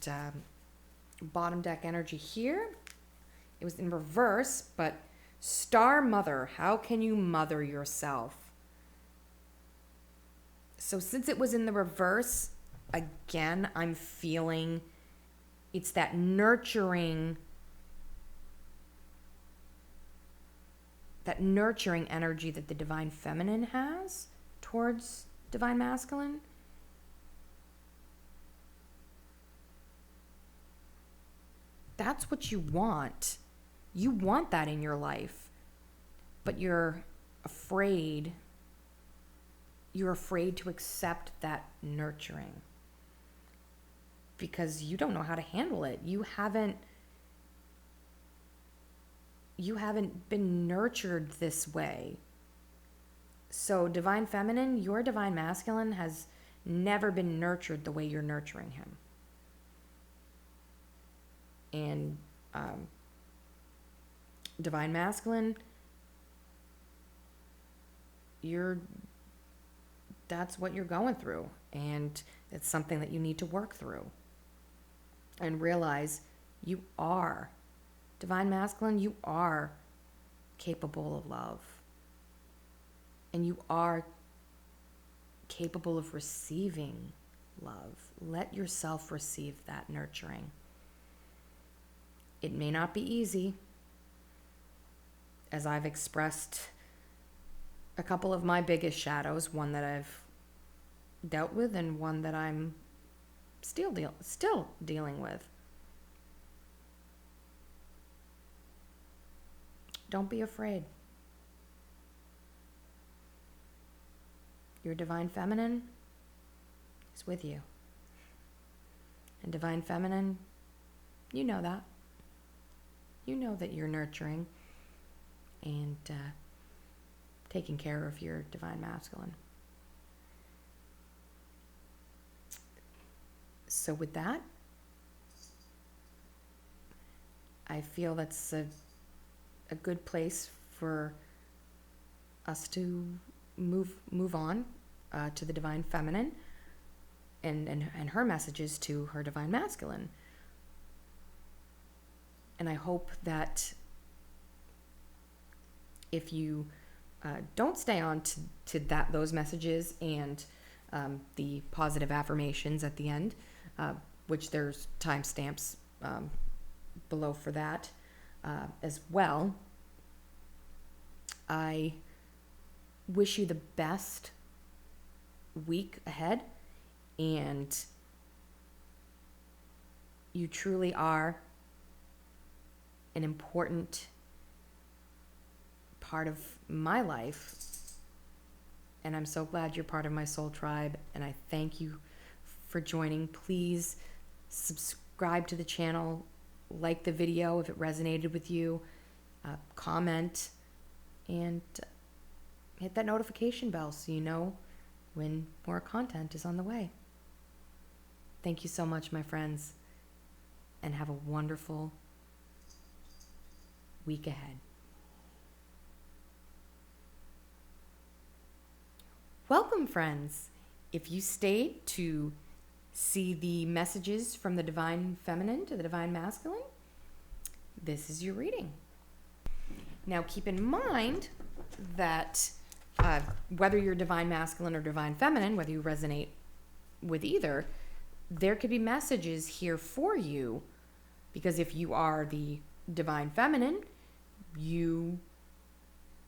bottom deck energy here, it was in reverse, but Star Mother, how can you mother yourself? So since it was in the reverse, again, I'm feeling it's that nurturing energy that the divine feminine has towards divine masculine. That's what you want. You want that in your life, but you're afraid to accept that nurturing because you don't know how to handle it. You haven't been nurtured this way. So divine feminine, your divine masculine has never been nurtured the way you're nurturing him. And divine masculine, that's what you're going through, and it's something that you need to work through and realize you are divine masculine. You are capable of love, and you are capable of receiving love. Let yourself receive that nurturing. It may not be easy, as I've expressed a couple of my biggest shadows, one that I've dealt with and one that I'm still dealing with. Don't be afraid. Your divine feminine is with you. And divine feminine, you know that. You know that you're nurturing and taking care of your divine masculine. So with that, I feel that's a good place for us to move on to the divine feminine and her messages to her divine masculine. And I hope that if you don't stay on to those messages and the positive affirmations at the end, which there's timestamps below for that as well, I wish you the best week ahead, and you truly are an important part of my life, and I'm so glad you're part of my soul tribe, and I thank you for joining. Please subscribe to the channel, like the video if it resonated with you, comment, and hit that notification bell so you know when more content is on the way. Thank you so much, my friends, and have a wonderful week ahead. Welcome, friends. If you stayed to see the messages from the divine feminine to the divine masculine, this is your reading. Now, keep in mind that whether you're divine masculine or divine feminine, whether you resonate with either, there could be messages here for you, because if you are the divine feminine, you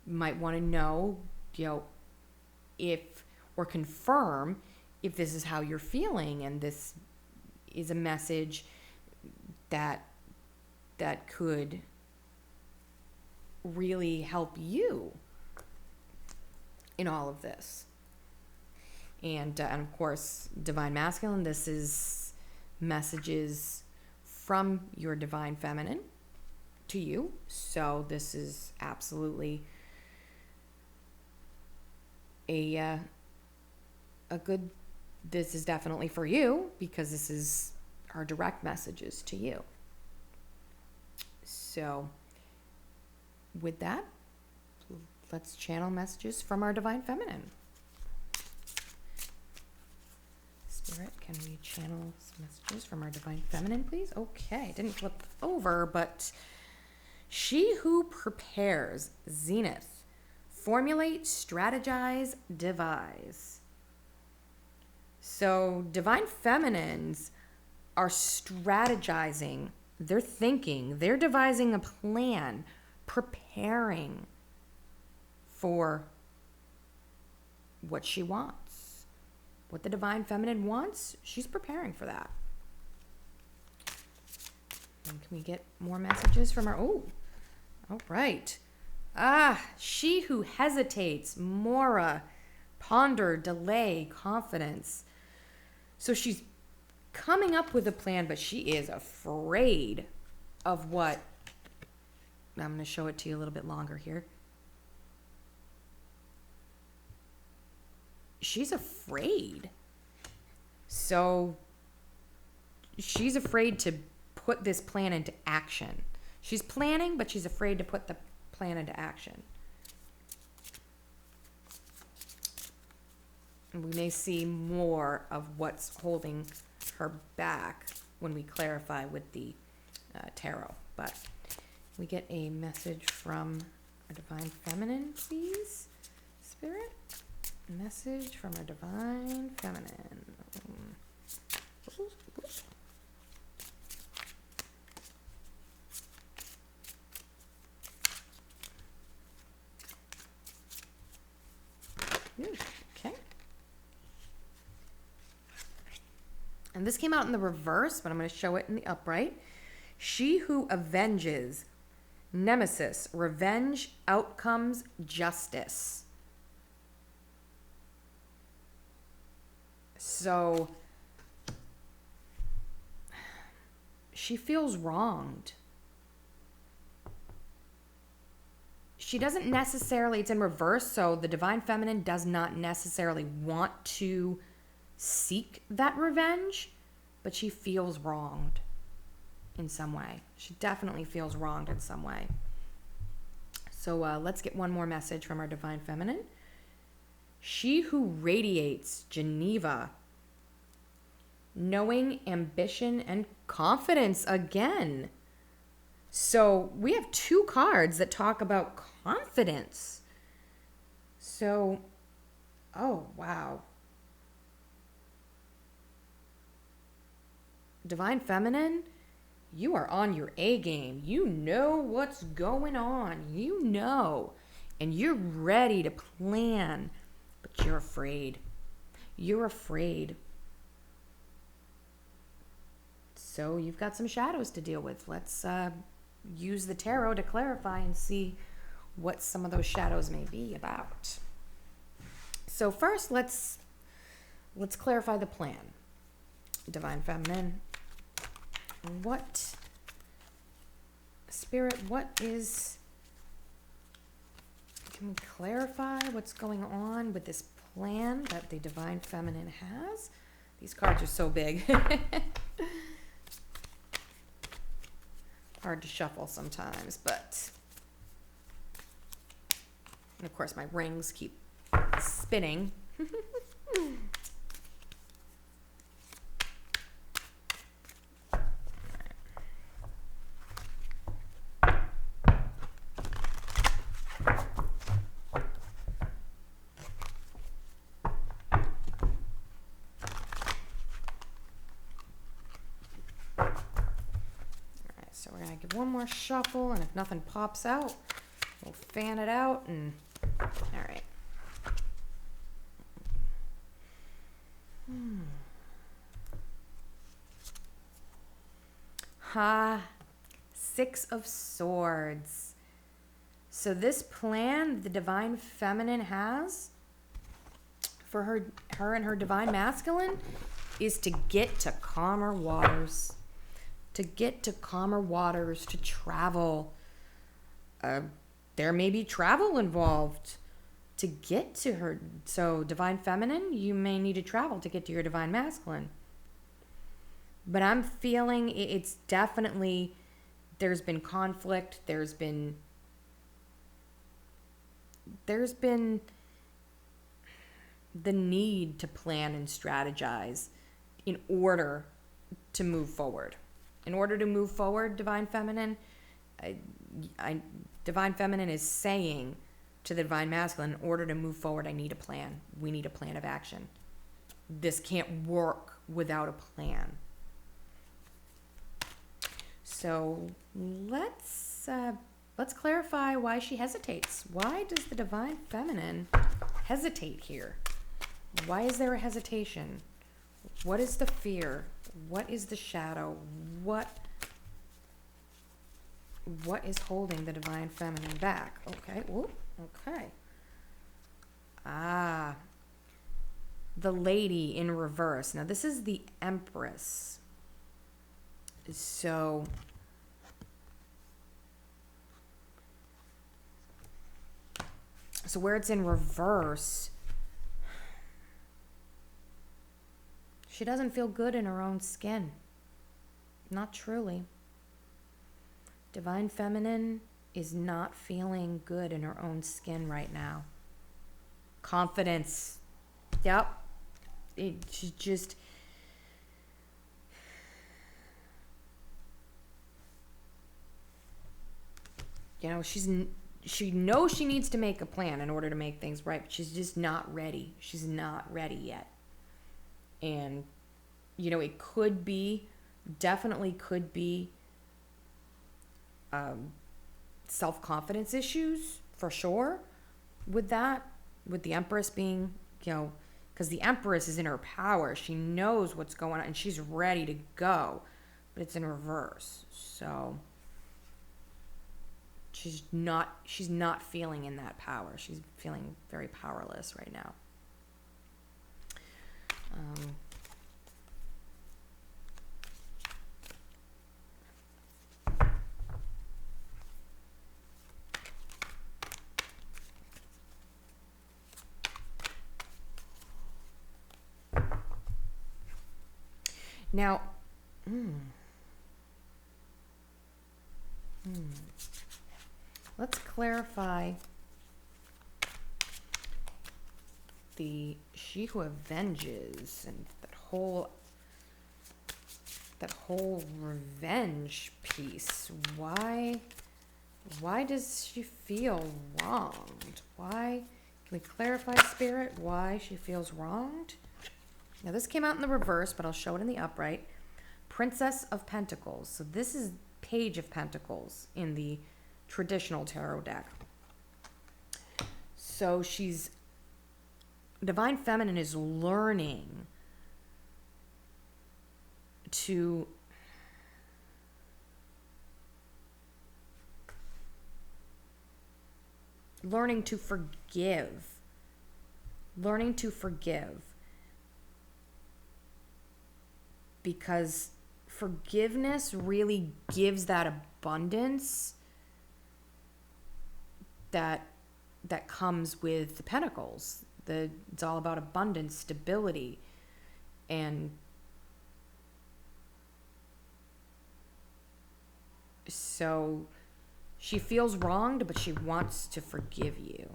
might want to know, if, or confirm if this is how you're feeling, and this is a message that could really help you in all of this. And of course, divine masculine, this is messages from your divine feminine to you. So this is absolutely a good, this is definitely for you, because this is our direct messages to you. So with that, let's channel messages from our divine feminine. Spirit, can we channel some messages from our divine feminine, please? Okay, didn't flip over, but she who prepares, Zenith, formulate, strategize, devise. So divine feminines are strategizing, they're thinking, they're devising a plan, preparing for what she wants. What the divine feminine wants, she's preparing for that. And can we get more messages from her? Oh, all right. She who hesitates, Mora, ponder, delay, confidence. So she's coming up with a plan, but she is afraid of what. I'm going to show it to you a little bit longer here. She's afraid. So she's afraid to put this plan into action. She's planning, but she's afraid to put the plan into action. And we may see more of what's holding her back when we clarify with the tarot. But we get a message from a divine feminine, please, Spirit. Message from a divine feminine. Okay. And this came out in the reverse, but I'm going to show it in the upright. She who avenges, nemesis, revenge, outcomes, justice. So she feels wronged. She doesn't necessarily, it's in reverse, so the divine feminine does not necessarily want to seek that revenge, but she feels wronged in some way. She definitely feels wronged in some way. So let's get one more message from our divine feminine. She who radiates, Geneva, knowing, ambition, and confidence again. So we have two cards that talk about confidence. So, oh, wow. Divine feminine, you are on your A game. You know what's going on. You know. And you're ready to plan. But you're afraid. You're afraid. So you've got some shadows to deal with. Let's use the tarot to clarify and see what some of those shadows may be about. So first, let's clarify the plan. Divine feminine, what spirit, can we clarify what's going on with this plan that the divine feminine has? These cards are so big. Hard to shuffle sometimes, but and of course my rings keep spinning. So we're going to give one more shuffle, and if nothing pops out, we'll fan it out, and all right. Six of Swords. So this plan the divine feminine has for her and her divine masculine is to get to calmer waters. To get to calmer waters, to travel. There may be travel involved to get to her. So divine feminine, you may need to travel to get to your divine masculine. But I'm feeling it's definitely, there's been conflict. There's been the need to plan and strategize in order to move forward. In order to move forward, divine feminine, divine feminine is saying to the divine masculine, in order to move forward, I need a plan. We need a plan of action. this can't work without a plan. So let's clarify why she hesitates. Why does the Divine Feminine hesitate here? Why is there a hesitation? What is the fear? What is the shadow? What is holding the Divine Feminine back? Okay. Whoop. Okay. The Lady in reverse. Now this is the Empress. So where it's in reverse, she doesn't feel good in her own skin. Not truly. Divine Feminine is not feeling good in her own skin right now. Confidence. Yep. She just... You know, she knows she needs to make a plan in order to make things right, but she's just not ready. She's not ready yet. And, you know, it could be, definitely could be self-confidence issues for sure with that, with the Empress being, you know, because the Empress is in her power. She knows what's going on and she's ready to go, but it's in reverse. So she's not feeling in that power. She's feeling very powerless right now. Now, let's clarify the she who avenges and that whole revenge piece. Why does she feel wronged? Why can we clarify, Spirit, why she feels wronged? Now this came out in the reverse, but I'll show it in the upright. Princess of Pentacles. So this is Page of Pentacles in the traditional tarot deck. So Divine Feminine is learning to forgive. Learning to forgive. Because forgiveness really gives that abundance that comes with the Pentacles. It's all about abundance, stability, and so she feels wronged, but she wants to forgive you.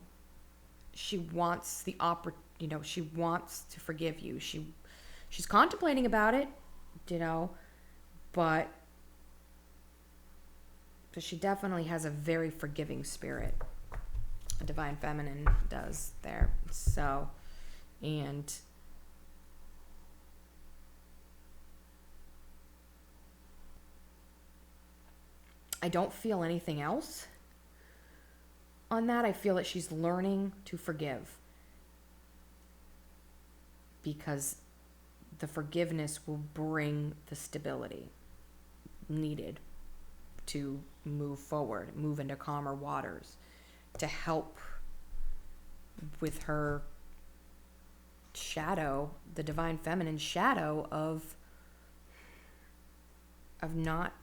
She wants she wants to forgive you. She's contemplating about it, but she definitely has a very forgiving spirit. A Divine Feminine does there. So, and I don't feel anything else on that. I feel that she's learning to forgive because the forgiveness will bring the stability needed to move forward, move into calmer waters, to help with her shadow, the Divine Feminine shadow of not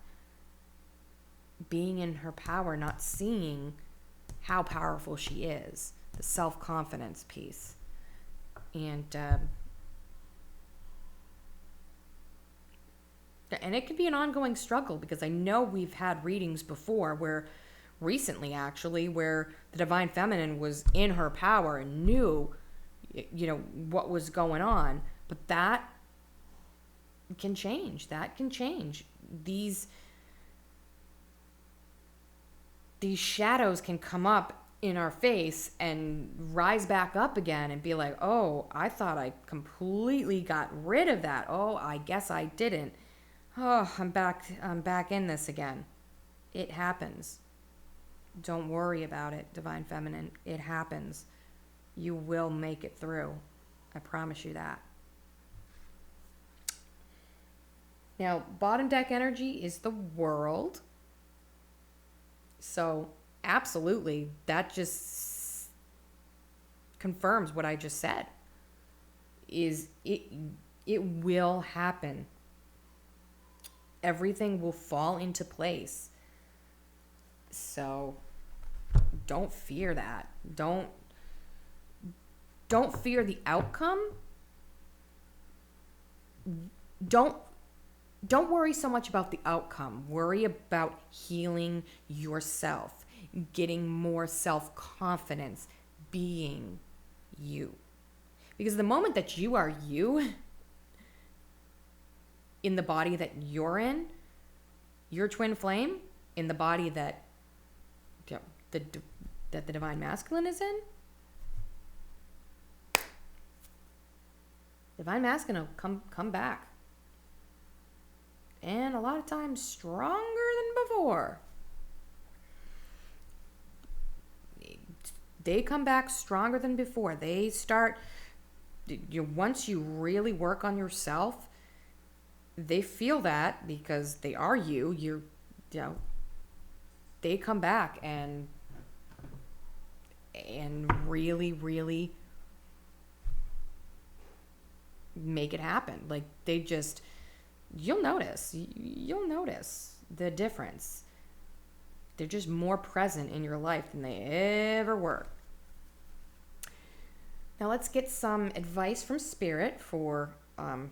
being in her power, not seeing how powerful she is, the self-confidence piece. And it could be an ongoing struggle, because I know we've had readings before recently where the Divine Feminine was in her power and knew, what was going on. But that can change. These shadows can come up in our face and rise back up again and be like, oh, I thought I completely got rid of that. Oh, I guess I didn't. Oh, I'm back in this again. It happens. Don't worry about it, Divine Feminine. It happens. You will make it through. I promise you that. Now, bottom deck energy is the world. So, absolutely, that just confirms what I just said. It will happen. Everything will fall into place. So, don't fear that. Don't fear the outcome. Don't worry so much about the outcome. Worry about healing yourself, getting more self-confidence, being you. Because the moment that you are you, in the body that you're in, your twin flame, in the body that the Divine Masculine is in, Divine Masculine will come back. And a lot of times stronger than before. They come back stronger than before. They start, once you really work on yourself, they feel that because they are you, they come back and really, really make it happen. Like they just, you'll notice the difference. They're just more present in your life than they ever were. Now let's get some advice from Spirit for, I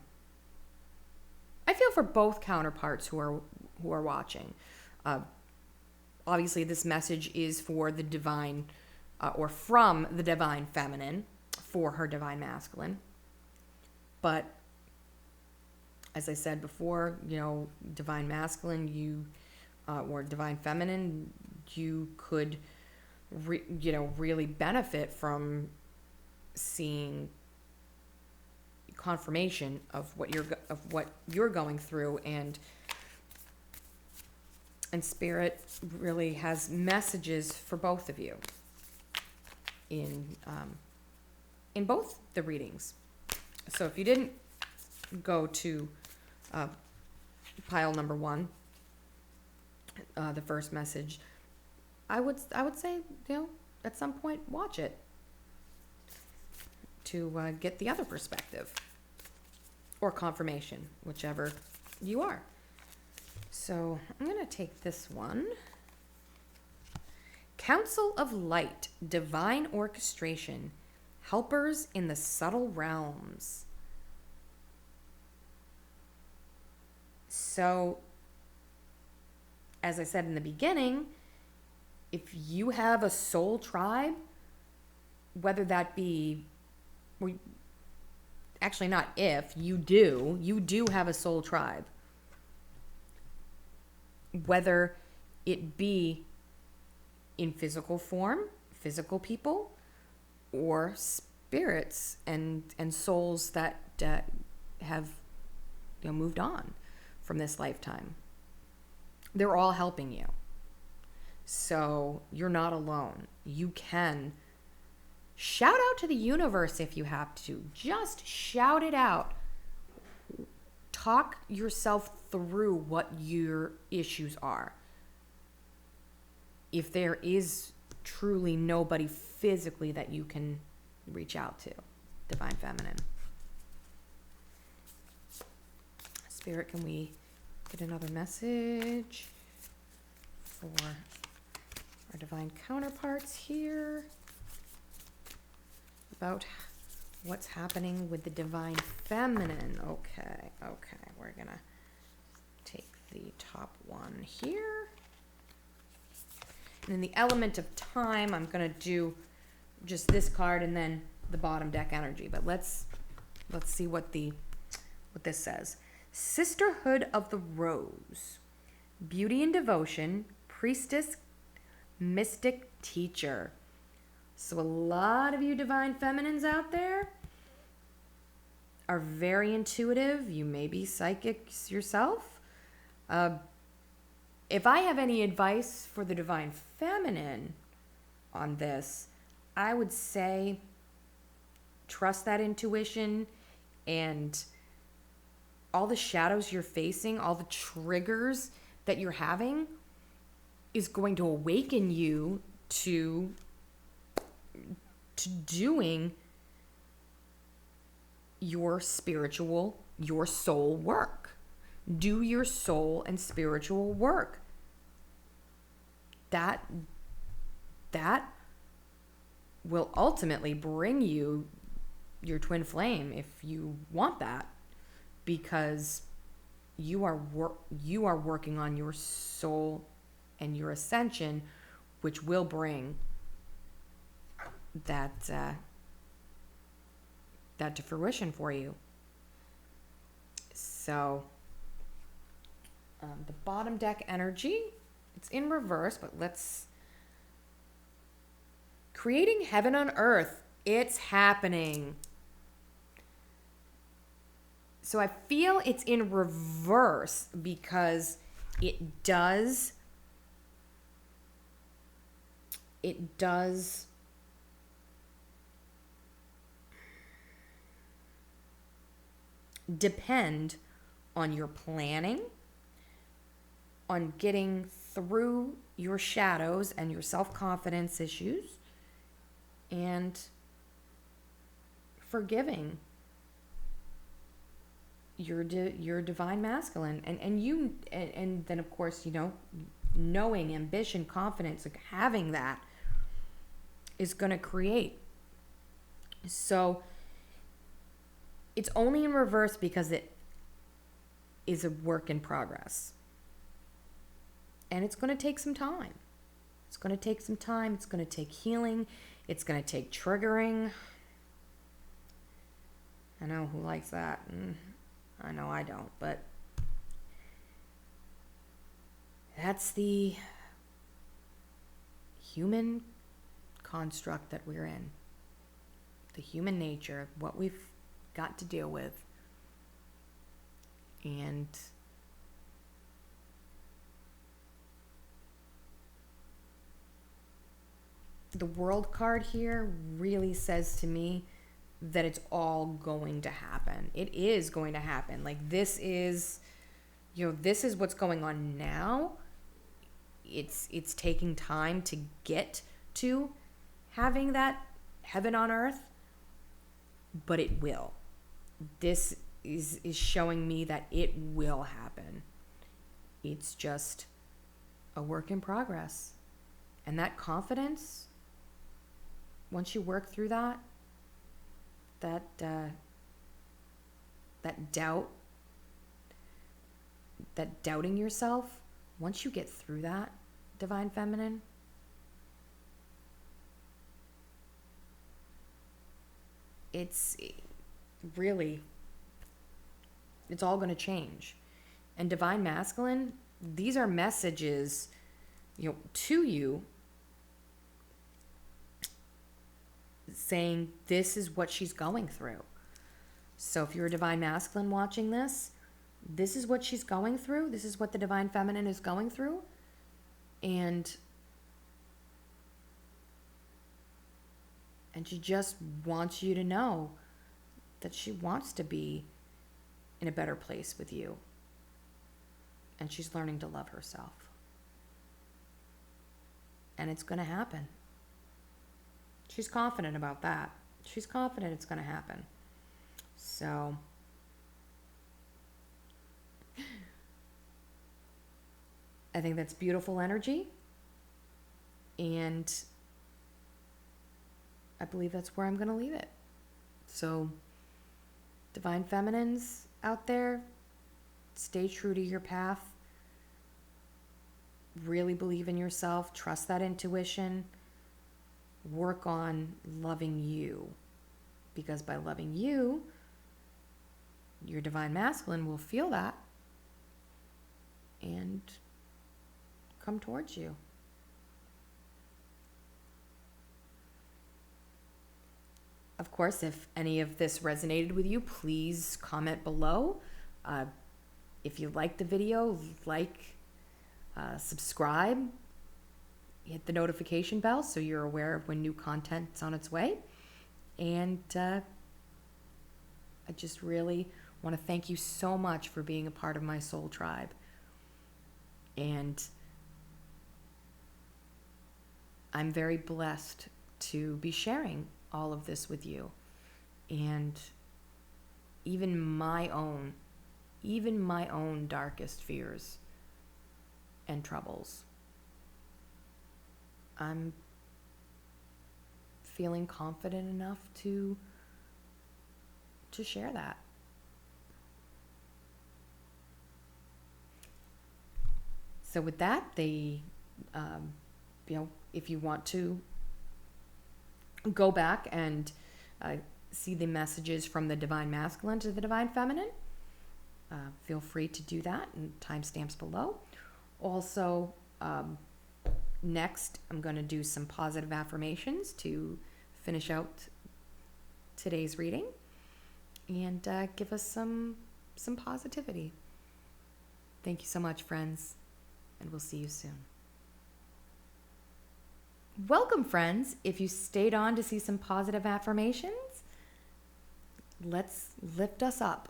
feel for both counterparts who are watching. Obviously this message is for the divine, or from the Divine Feminine for her Divine Masculine. But as I said before, Divine Masculine, or Divine Feminine, you could, really benefit from seeing confirmation of what you're going through, and Spirit really has messages for both of you in both the readings. So if you didn't go to pile number 1, the first message, I would say, at some point watch it to get the other perspective or confirmation, whichever you are. So I'm going to take this one. Council of Light, Divine Orchestration, Helpers in the Subtle Realms. So, as I said in the beginning, if you have a soul tribe, whether that be, actually not if, you do have a soul tribe. Whether it be in physical form, physical people, or spirits and souls that have moved on from this lifetime. They're all helping you. So you're not alone. You can shout out to the universe if you have to. Just shout it out. Talk yourself through what your issues are. If there is truly nobody physically that you can reach out to, Divine Feminine. Spirit, can we get another message for our Divine Counterparts here about what's happening with the Divine Feminine? Okay, we're gonna take the top one here. And in the element of time, I'm going to do just this card and then the bottom deck energy. But let's see what this says. Sisterhood of the Rose. Beauty and devotion, priestess, mystic, teacher. So a lot of you divine feminines out there are very intuitive. You may be psychics yourself. If I have any advice for the divine feminine on this, I would say trust that intuition, and all the shadows you're facing, all the triggers that you're having is going to awaken you to doing your spiritual, your soul work. Do your soul and spiritual work. That will ultimately bring you your twin flame if you want that, because you are working on your soul and your ascension, which will bring that to fruition for you. So the bottom deck energy, it's in reverse, but let's creating heaven on earth. It's happening. So I feel it's in reverse because it does depend on your planning, on getting through your shadows and your self-confidence issues, and forgiving your divine masculine, and then of course, knowing ambition, confidence, like having that is going to create. So it's only in reverse because it is a work in progress. And it's going to take some time. It's going to take some time. It's going to take healing. It's going to take triggering. I know who likes that. I know I don't, but that's the human construct that we're in. The human nature, what we've got to deal with. And the World card here really says to me that it's all going to happen. It is going to happen. Like this is what's going on now. It's taking time to get to having that heaven on earth, but it will. This is showing me that it will happen. It's just a work in progress. And that confidence, once you work through that doubt, that doubting yourself, once you get through that, divine feminine, it's all going to change. And divine masculine, these are messages, to you, saying this is what she's going through. So if you're a divine masculine watching this, this is what she's going through. This is what the divine feminine is going through. And she just wants you to know that she wants to be in a better place with you. And she's learning to love herself. And it's going to happen. She's confident about that. She's confident it's going to happen. So I think that's beautiful energy. And I believe that's where I'm going to leave it. So divine feminines out there, stay true to your path. Really believe in yourself. Trust that intuition. Work on loving you. Because by loving you, your divine masculine will feel that and come towards you. Of course, if any of this resonated with you, please comment below. If you like the video, subscribe, hit the notification bell so you're aware of when new content's on its way. And I just really want to thank you so much for being a part of my soul tribe. And I'm very blessed to be sharing all of this with you. And even my own darkest fears and troubles, I'm feeling confident enough to share that. So with that, if you want to go back and see the messages from the Divine Masculine to the Divine Feminine, feel free to do that, and timestamps below. Also, next I'm going to do some positive affirmations to finish out today's reading and give us some positivity. Thank you so much, friends, and we'll see you soon. Welcome, friends. If you stayed on to see some positive affirmations, let's lift us up.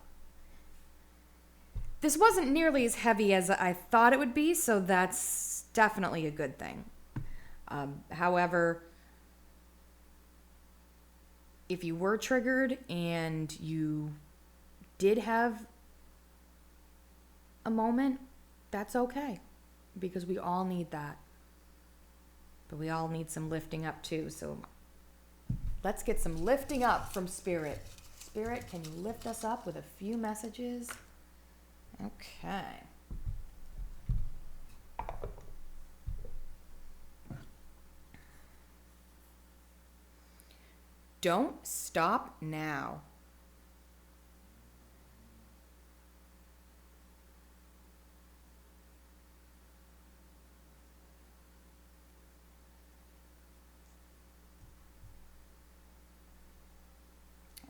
This wasn't nearly as heavy as I thought it would be, so that's definitely a good thing. However, if you were triggered and you did have a moment, that's okay, because we all need that. But we all need some lifting up too. So let's get some lifting up from Spirit. Spirit, can you lift us up with a few messages? Okay. Don't stop now.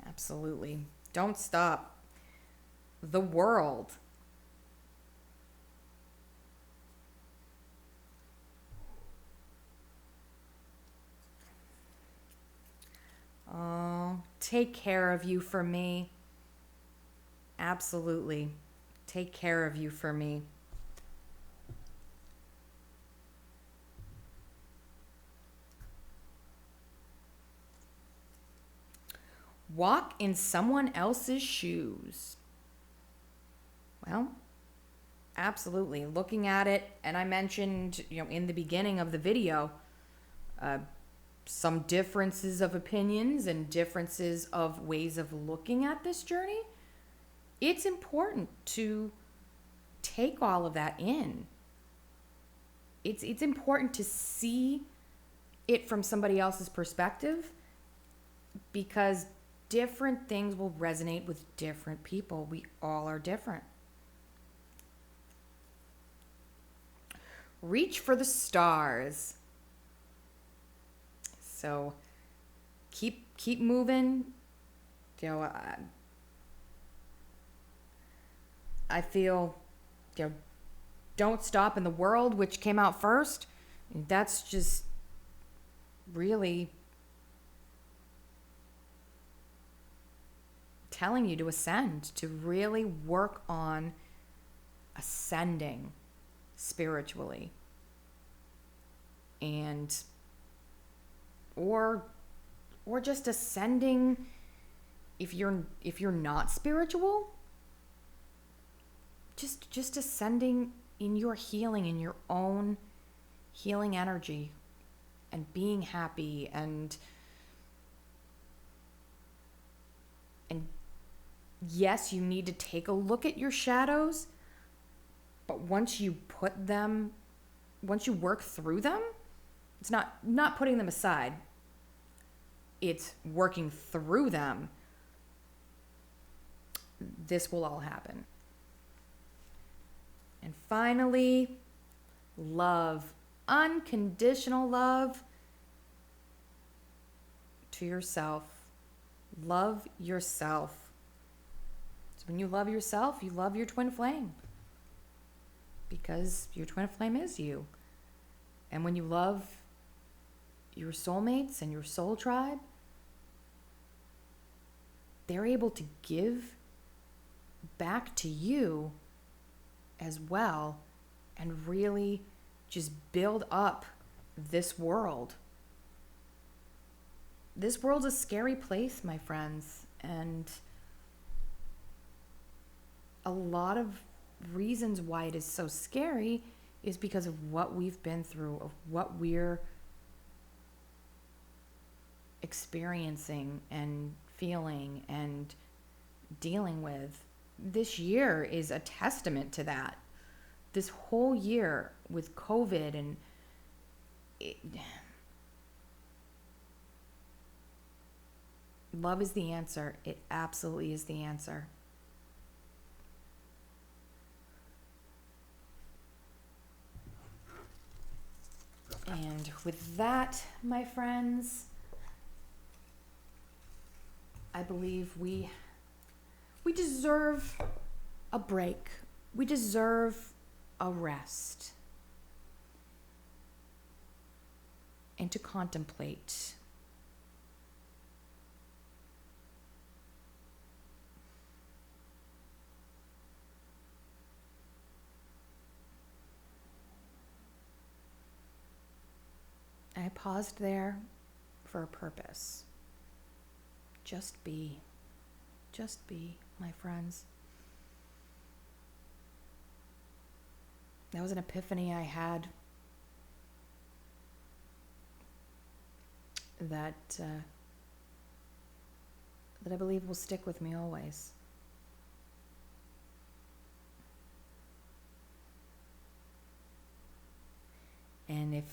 Absolutely. Don't stop. The world. Oh, take care of you for me. Absolutely. Take care of you for me. Walk in someone else's shoes. Well, absolutely. Looking at it, and I mentioned, in the beginning of the video, some differences of opinions and differences of ways of looking at this journey. It's important to take all of that in. It's important to see it from somebody else's perspective, because different things will resonate with different people. We all are different. Reach for the stars. So keep moving. I feel, Don't Stop in the World, which came out first. That's just really telling you to ascend, to really work on ascending spiritually, and or just ascending if you're not spiritual, just ascending in your healing, in your own healing energy, and being happy, and yes, you need to take a look at your shadows, but once you work through them, it's not putting them aside. It's working through them. This will all happen. And finally, love. Unconditional love to yourself Love yourself. So when you love yourself, you love your twin flame. Because your twin flame is you. And when you love your soulmates and your soul tribe, they're able to give back to you as well and really just build up this world. This world's a scary place, my friends, and a lot of reasons why it is so scary is because of what we've been through, of what we're experiencing and feeling and dealing with. This year is a testament to that. This whole year with COVID and love is the answer. It absolutely is the answer. And with that, my friends, I believe we deserve a break. We deserve a rest. And to contemplate. I paused there for a purpose. Just be, my friends. That was an epiphany I had that I believe will stick with me always. And if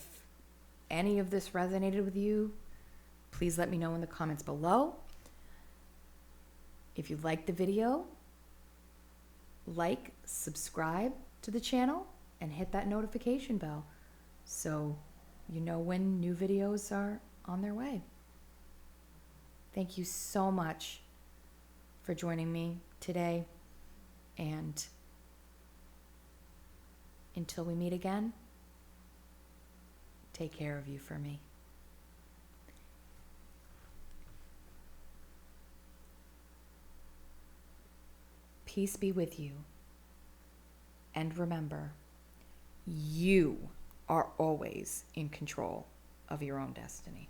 any of this resonated with you, please let me know in the comments below. If you liked the video, like, subscribe to the channel, and hit that notification bell so you know when new videos are on their way. Thank you so much for joining me today, and until we meet again, take care of you for me. Peace be with you. And remember, you are always in control of your own destiny.